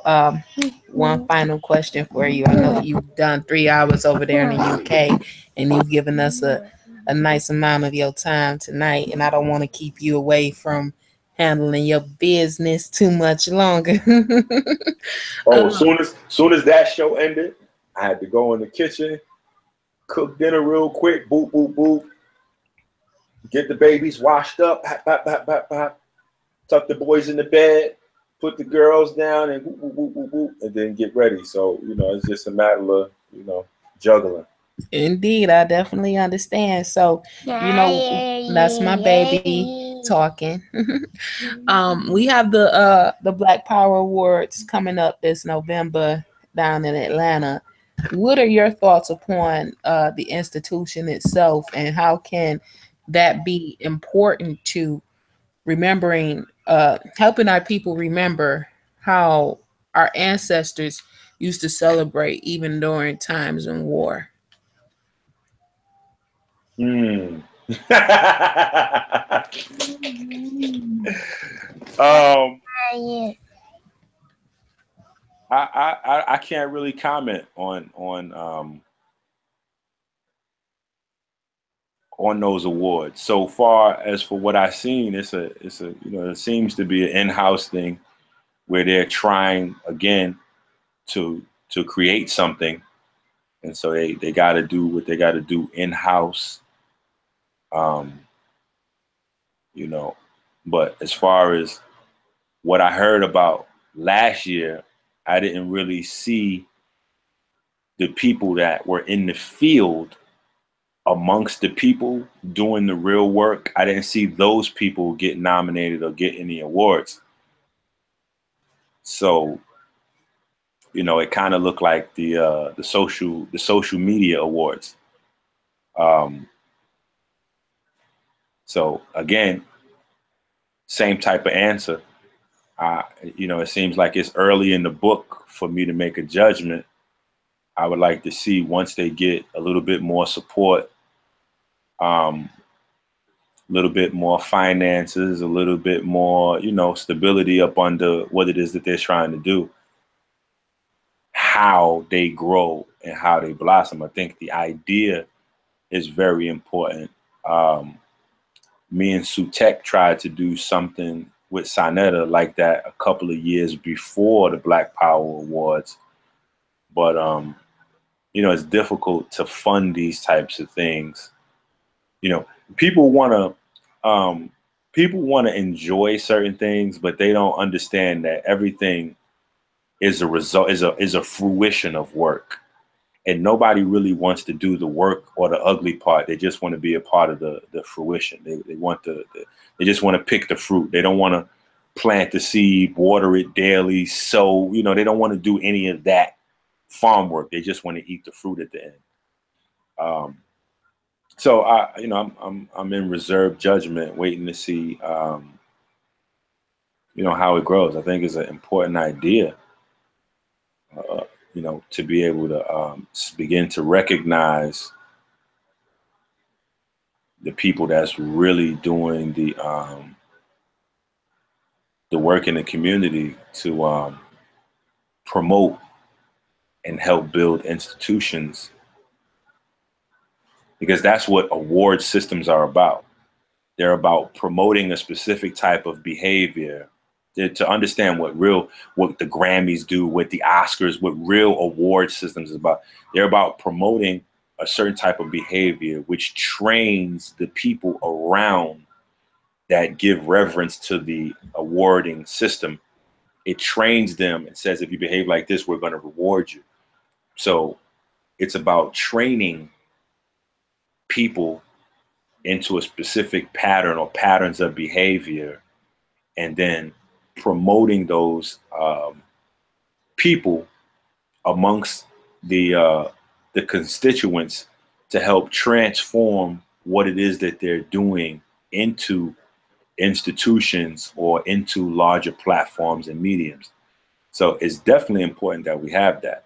one final question for you. I know you've done 3 hours over there in the UK, and you've given us a nice amount of your time tonight. And I don't want to keep you away from handling your business too much longer. Soon as that show ended, I had to go in the kitchen, cook dinner real quick, boop, boop, boop, get the babies washed up, bap, bap, bap, bap, bap, tuck the boys in the bed, put the girls down, and whoop, whoop, whoop, whoop, whoop, and then get ready. So, it's just a matter of, juggling. Indeed, I definitely understand. So, that's my baby talking. We have the Black Power Awards coming up this November down in Atlanta. What are your thoughts upon the institution itself, and how can that be important to remembering, helping our people remember how our ancestors used to celebrate even during times in war? um, I can't really comment on those awards. So far as for what I've seen, it's a it seems to be an in-house thing where they're trying again to create something And so they got to do what they got to do in-house. You know, but as far as what I heard about last year, I didn't really see the people that were in the field amongst the people doing the real work. I didn't see those people get nominated or get any awards. So, you know, it kind of looked like the social media awards. So again, same type of answer. You know, it seems like it's early in the book for me to make a judgment. I would like to see once they get a little bit more support, a little bit more finances, a little bit more, you know, stability up under what it is that they're trying to do, how they grow and how they blossom. I think the idea is very important. Me and Sutek tried to do something with Sonetta like that a couple of years before the Black Power Awards. But, you know, it's difficult to fund these types of things. You know, people want to enjoy certain things, but they don't understand that everything is a result, is a fruition of work. And nobody really wants to do the work or the ugly part. They just want to be a part of the fruition. They want they just want to pick the fruit. They don't want to plant the seed, water it daily. So, you know, they don't want to do any of that farm work. They just want to eat the fruit at the end. So you know, I'm in reserve judgment, waiting to see, you know, how it grows. I think it's an important idea. You know, to be able to begin to recognize the people that's really doing the work in the community to promote and help build institutions, because that's what award systems are about. They're about promoting a specific type of behavior. To understand what the Grammys do, what the Oscars, what real award systems is about. They're about promoting a certain type of behavior, which trains the people around that give reverence to the awarding system. It trains them and says, if you behave like this, we're going to reward you. So it's about training people into a specific pattern or patterns of behavior, and then promoting those people amongst the constituents to help transform what it is that they're doing into institutions or into larger platforms and mediums. So it's definitely important that we have that.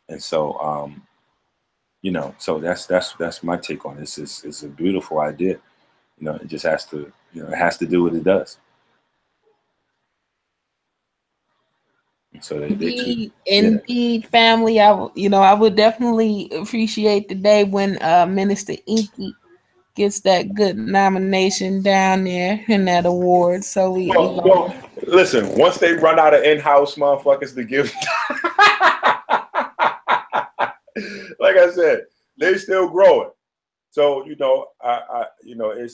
And so, you know, so that's my take on this. It's a beautiful idea. You know, it just has to, you know, it has to do what it does. So indeed, family. I would definitely appreciate the day when Minister EnQi gets that good nomination down there in that award. So well, listen. Once they run out of in-house motherfuckers to give, like I said, they still growing. So you know, you know, it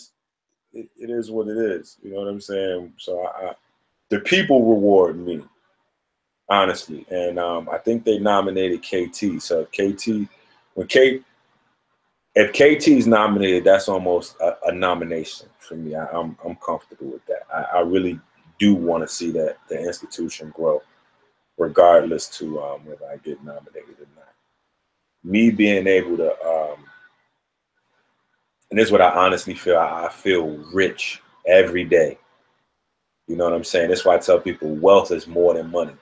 is what it is. You know what I'm saying? So the people reward me. Honestly, and I think they nominated KT. So if KT's nominated, that's almost a nomination for me. I'm comfortable with that. I really do want to see that the institution grow, regardless to whether I get nominated or not. Me being able to, and this is what I honestly feel. I feel rich every day. You know what I'm saying? That's why I tell people wealth is more than money.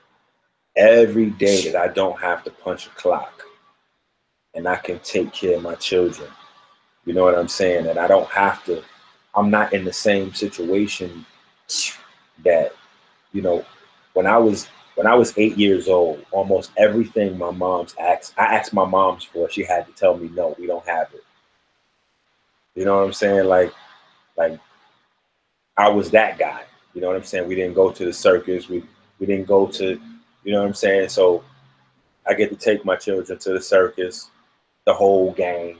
Every day that I don't have to punch a clock and I can take care of my children, you know what I'm saying? And I don't have to, I'm not in the same situation that, you know, when I was 8 years old, almost everything my mom's asked, I asked my mom's for, she had to tell me, no, we don't have it. You know what I'm saying? Like I was that guy. You know what I'm saying? We didn't go to the circus. We didn't go to, you know what I'm saying? So I get to take my children to the circus. the whole game.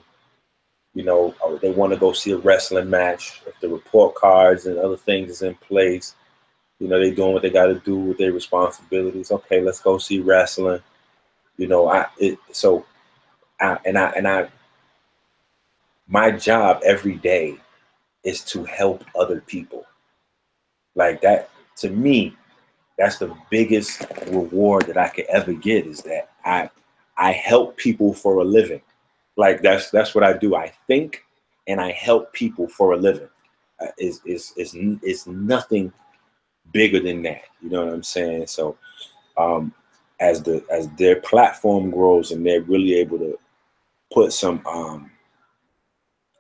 You know, or they want to go see a wrestling match. If the report cards and other things is in place, you know, they doing what they got to do with their responsibilities. Okay, let's go see wrestling. You know, my job every day is to help other people. Like that, to me, that's the biggest reward that I could ever get, is that I help people for a living. Like that's what I do. I think and I help people for a living. Is nothing bigger than that. You know what I'm saying? So as their platform grows and they're really able to put some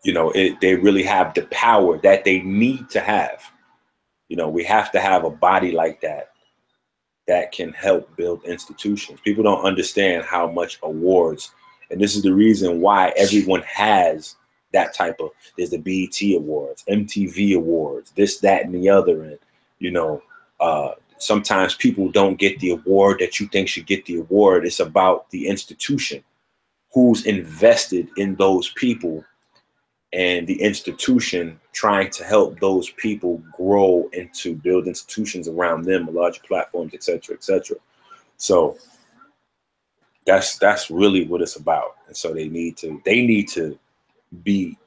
you know, they really have the power that they need to have. You know, we have to have a body like that that can help build institutions. People don't understand how much awards, and this is the reason why everyone has that type of, there's the BET Awards, MTV Awards, this, that, and the other. And, you know, sometimes people don't get the award that you think should get the award. It's about the institution, who's invested in those people, and the institution trying to help those people grow and to build institutions around them, larger platforms, et cetera, et cetera. So that's really what it's about. And so they need to be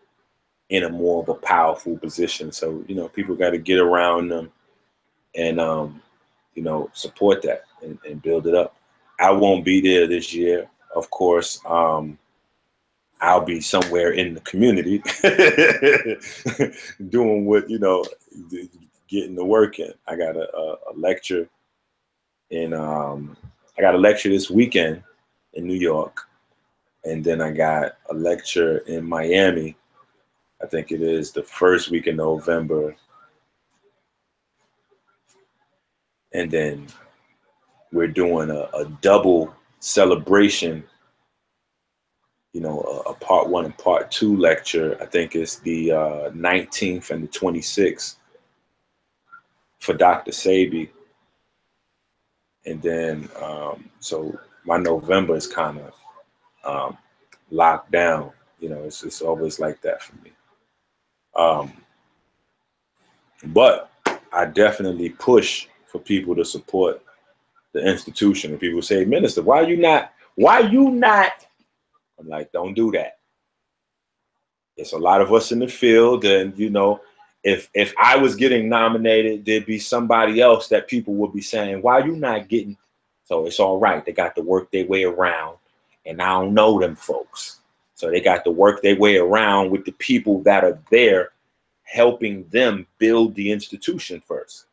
in a more of a powerful position. So, you know, people got to get around them and, you know, support that and build it up. I won't be there this year, of course. I'll be somewhere in the community doing what, you know, getting the work in. I got a lecture in, I got a lecture this weekend in New York. And then I got a lecture in Miami. I think it is the first week in November. And then we're doing a double celebration, you know, a part 1 and part 2 lecture. I think it's the 19th and the 26th for Dr. Sabi. And then, so my November is kind of locked down. You know, it's always like that for me. But I definitely push for people to support the institution. And people say, Minister, why you not? I'm like, don't do that. It's a lot of us in the field, and you know, if I was getting nominated, there'd be somebody else that people would be saying, why you not getting? So it's all right. They got to work their way around, and I don't know them folks. So they got to work their way around with the people that are there helping them build the institution first.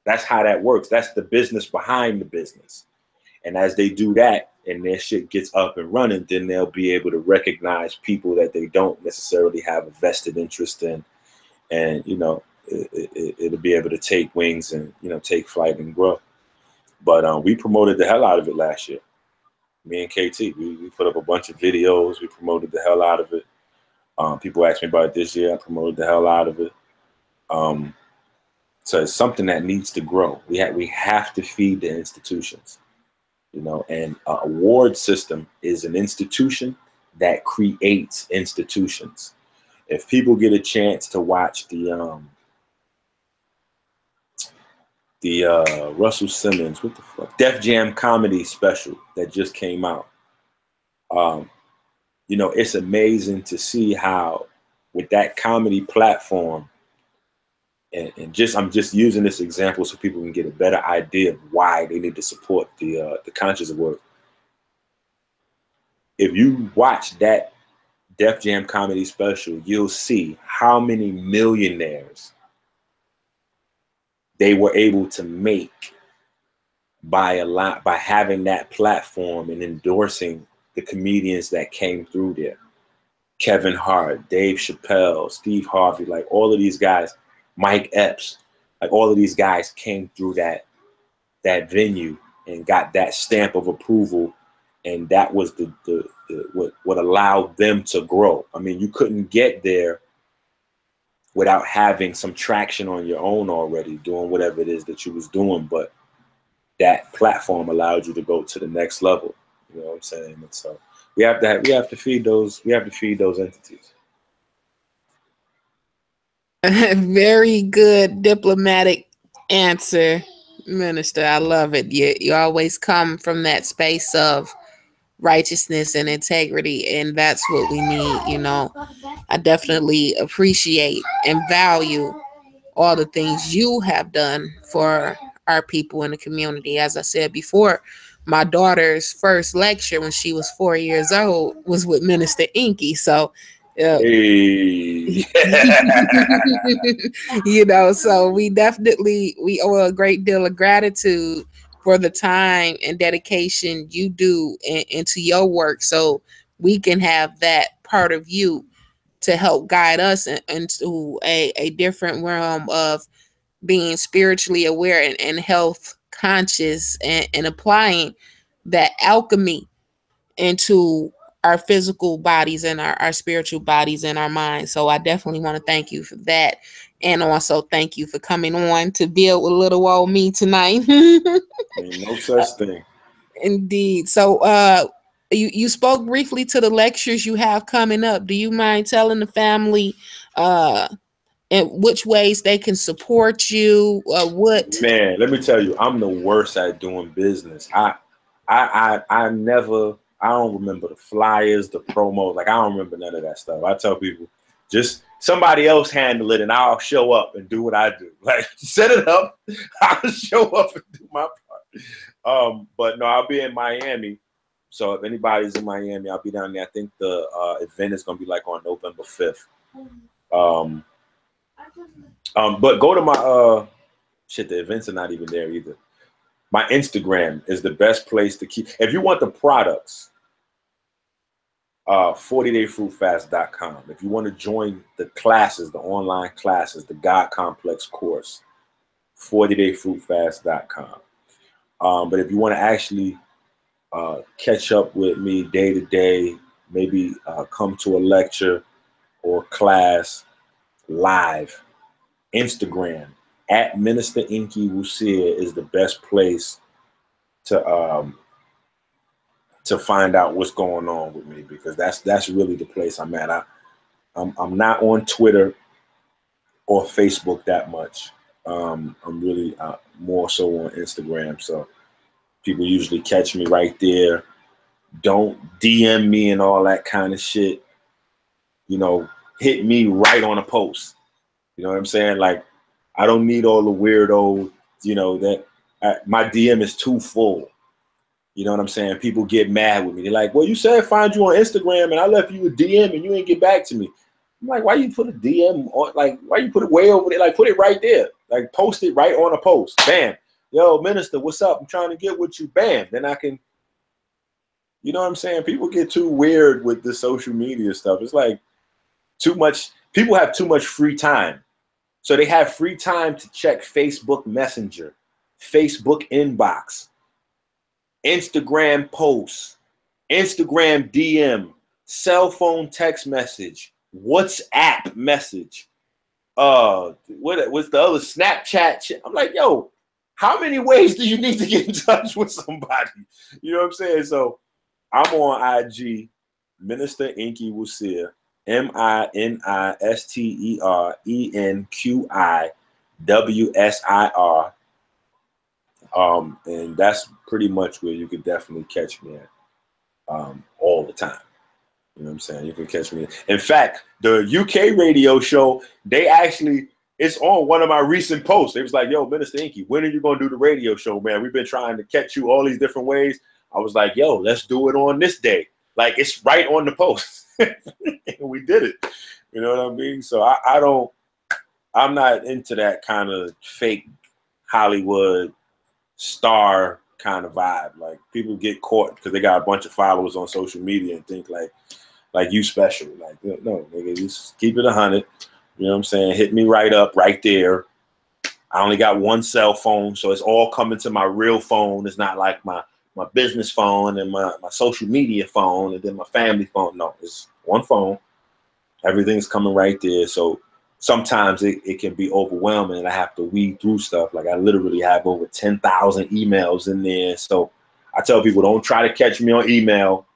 That's how that works. That's the business behind the business. And as they do that and their shit gets up and running, then they'll be able to recognize people that they don't necessarily have a vested interest in. And, you know, it'll be able to take wings and, you know, take flight and grow. But we promoted the hell out of it last year. Me and KT, we put up a bunch of videos. We promoted the hell out of it. People asked me about it this year. I promoted the hell out of it. So it's something that needs to grow. We have to feed the institutions. You know, and an award system is an institution that creates institutions. If people get a chance to watch the Russell Simmons, what the fuck, Def Jam comedy special that just came out, you know, it's amazing to see how with that comedy platform, and I'm just using this example so people can get a better idea of why they need to support the Conscious Award. If you watch that Def Jam comedy special, you'll see how many millionaires they were able to make by having that platform and endorsing the comedians that came through there. Kevin Hart, Dave Chappelle, Steve Harvey, like all of these guys, Mike Epps, like all of these guys came through that venue and got that stamp of approval, and that was what allowed them to grow. I mean, you couldn't get there without having some traction on your own already, doing whatever it is that you was doing, but that platform allowed you to go to the next level. You know what I'm saying? And so we have to feed those entities. Very good diplomatic answer, Minister. I love it. You always come from that space of righteousness and integrity, and that's what we need. You know, I definitely appreciate and value all the things you have done for our people in the community. As I said before, my daughter's first lecture when she was 4 years old was with Minister EnQi. So, Hey. you know, so we owe a great deal of gratitude for the time and dedication you do into your work, so we can have that part of you to help guide us into a different realm of being spiritually aware and health conscious, and applying that alchemy into our physical bodies and our spiritual bodies and our minds. So I definitely want to thank you for that. And also thank you for coming on to build with little old me tonight. Ain't no such thing. Indeed. So you spoke briefly to the lectures you have coming up. Do you mind telling the family in which ways they can support you? What? Man, let me tell you, I'm the worst at doing business. I never, I don't remember the flyers, the promos. Like, I don't remember none of that stuff. I tell people, just somebody else handle it and I'll show up and do what I do. Like, set it up, I'll show up and do my part. But no, I'll be in Miami. So if anybody's in Miami, I'll be down there. I think the event is going to be like on November 5th. But go to my, the events are not even there either. My Instagram is the best place to keep. If you want the products, 40dayfruitfast.com. If you want to join the classes, the online classes, the God Complex course, 40dayfruitfast.com. But if you want to actually catch up with me day to day, maybe come to a lecture or class live, Instagram at Minister EnQi Wusia is the best place to find out what's going on with me, because that's really the place I'm at. I'm not on Twitter or Facebook that much. I'm really more so on Instagram. So people usually catch me right there. Don't DM me and all that kind of shit. You know, hit me right on a post. You know what I'm saying? Like, I don't need all the weirdo, you know, that my DM is too full. You know what I'm saying? People get mad with me. They're like, well, you said find you on Instagram and I left you a DM and you ain't get back to me. I'm like, why you put a DM on? Like, why you put it way over there? Like, put it right there. Like, post it right on a post. Bam. Yo, Minister, what's up? I'm trying to get with you. Bam. Then I can, you know what I'm saying? People get too weird with the social media stuff. It's like too much. People have too much free time. So they have free time to check Facebook Messenger, Facebook inbox, Instagram posts, Instagram DM, cell phone text message, WhatsApp message. What's the other Snapchat? I'm like, yo, how many ways do you need to get in touch with somebody? You know what I'm saying? So I'm on IG, Minister EnQi Wusia. MinisterEnQiWsir. And that's pretty much where you could definitely catch me at all the time. You know what I'm saying? You can catch me. In fact, the UK radio show, it's on one of my recent posts. It was like, yo, Minister EnQi, when are you going to do the radio show, man? We've been trying to catch you all these different ways. I was like, yo, let's do it on this day. Like, it's right on the post. We did it. You know what I mean? So I'm not into that kind of fake Hollywood star kind of vibe. Like, people get caught because they got a bunch of followers on social media and think like you special. Like, no, nigga, just keep it 100. You know what I'm saying? Hit me right up, right there. I only got one cell phone, so it's all coming to my real phone. It's not like my business phone and my social media phone and then my family phone. No, it's one phone. Everything's coming right there. So sometimes it can be overwhelming and I have to weed through stuff. Like, I literally have over 10,000 emails in there. So I tell people, don't try to catch me on email.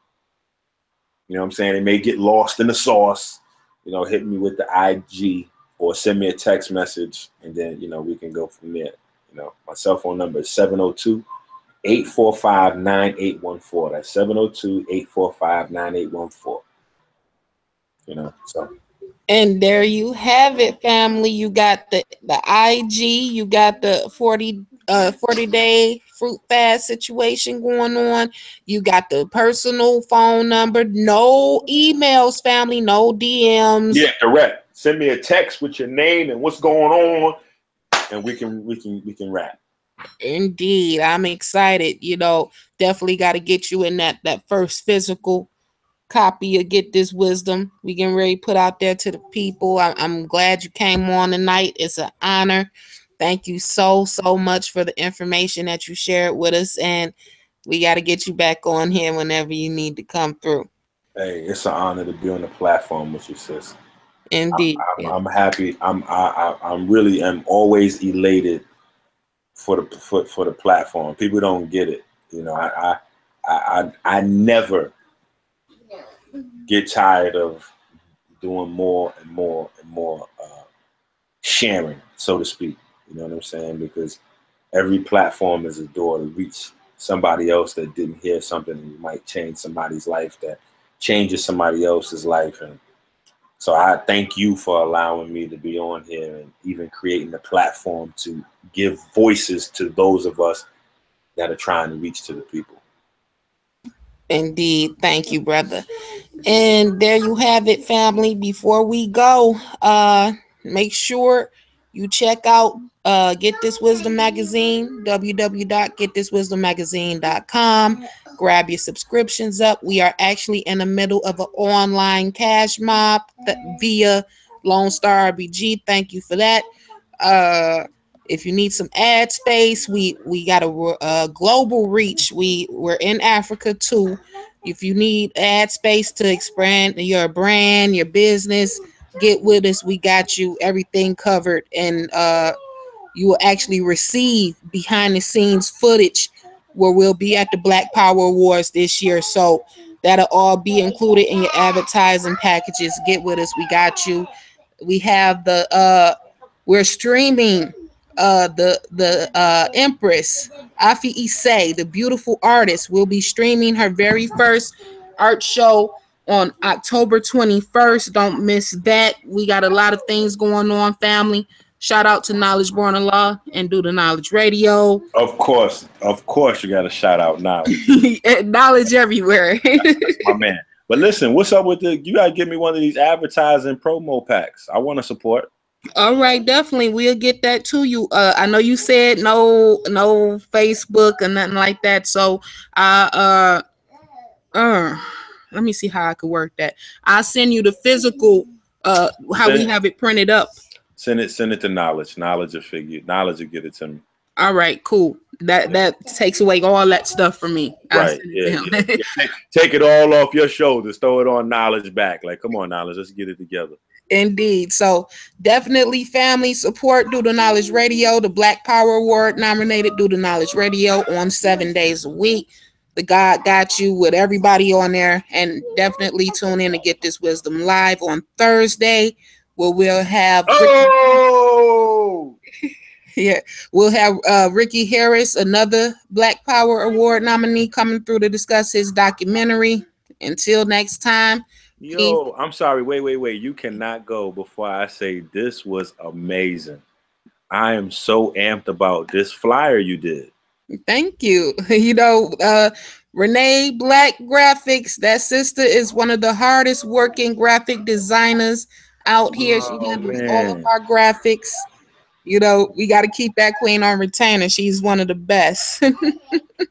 You know what I'm saying? It may get lost in the sauce. You know, hit me with the IG or send me a text message, and then, you know, we can go from there. You know, my cell phone number is 702-845-9814. That's 702-845-9814. You know, so. And there you have it, family. You got the IG, you got the 40-day fruit fast situation going on. You got the personal phone number, no emails, family, no DMs. Yeah, direct. Send me a text with your name and what's going on, and we can rap. Indeed, I'm excited. You know, definitely got to get you in that first physical copy of Get This Wisdom. We can really put out there to the people. I'm glad you came on tonight. It's an honor. Thank you so much for the information that you shared with us, and we got to get you back on here whenever you need to come through. Hey, it's an honor to be on the platform with you, sis. Indeed, I'm happy. I'm really am always elated for the platform. People don't get it. You know, I never get tired of doing more and more and more sharing, so to speak. You know what I'm saying? Because every platform is a door to reach somebody else that didn't hear something, and you might change somebody's life that changes somebody else's life. And so I thank you for allowing me to be on here and even creating the platform to give voices to those of us that are trying to reach to the people. Indeed. Thank you, brother. And there you have it, family. Before we go, make sure you check out Get This Wisdom Magazine, www.getthiswisdommagazine.com. Grab your subscriptions up. We are actually in the middle of an online cash mob via Lone Star RBG. Thank you for that. If you need some ad space, we got a global reach. We're in Africa too. If you need ad space to expand your brand, your business, get with us. We got you everything covered, and you will actually receive behind the scenes footage where we'll be at the Black Power Awards this year. So that'll all be included in your advertising packages. Get with us. We got you. We have we're streaming the Empress Afi Issei, the beautiful artist, will be streaming her very first art show on October 21st. Don't miss that. We got a lot of things going on, family. Shout out to Knowledge Born of Law and Do the Knowledge Radio. Of course, you got to shout out Knowledge. Knowledge everywhere. That's my man. But listen, what's up with you got to give me one of these advertising promo packs. I want to support. All right, definitely. We'll get that to you. I know you said no Facebook or nothing like that. So let me see how I could work that. I'll send you the physical how we have it printed up. Send it to Knowledge. Knowledge will get it to me. All right, cool. That takes away all that stuff from me. Right. Yeah. Take it all off your shoulders. Throw it on Knowledge back. Like, come on, Knowledge, let's get it together. Indeed. So definitely, family, support Do the Knowledge Radio, the Black Power Award nominated Do the Knowledge Radio on 7 days a week. The God got you with everybody on there, and definitely tune in to Get This Wisdom live on Thursday, where we'll have we'll have Ricky Harris, another Black Power Award nominee, coming through to discuss his documentary. Until next time. Yo, I'm sorry. Wait. You cannot go before I say this was amazing. I am so amped about this flyer you did. Thank you. You know, Renee Black Graphics, that sister is one of the hardest working graphic designers out here. She handles all of our graphics. You know, we got to keep that queen on retainer. She's one of the best.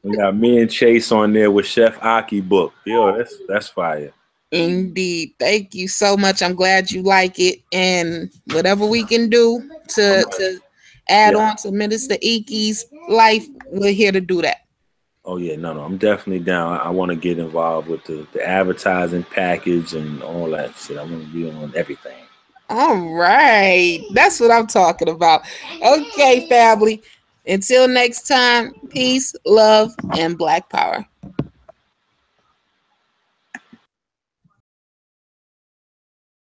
We got me and Chase on there with Chef EnQi book. Yo, that's fire. Indeed. Thank you so much. I'm glad you like it. And whatever we can do to add on to Minister EnQi's life, we're here to do that. Oh, yeah. No. I'm definitely down. I want to get involved with the advertising package and all that shit. I want to be on everything. All right. That's what I'm talking about. Okay, family. Until next time, peace, love, and Black Power.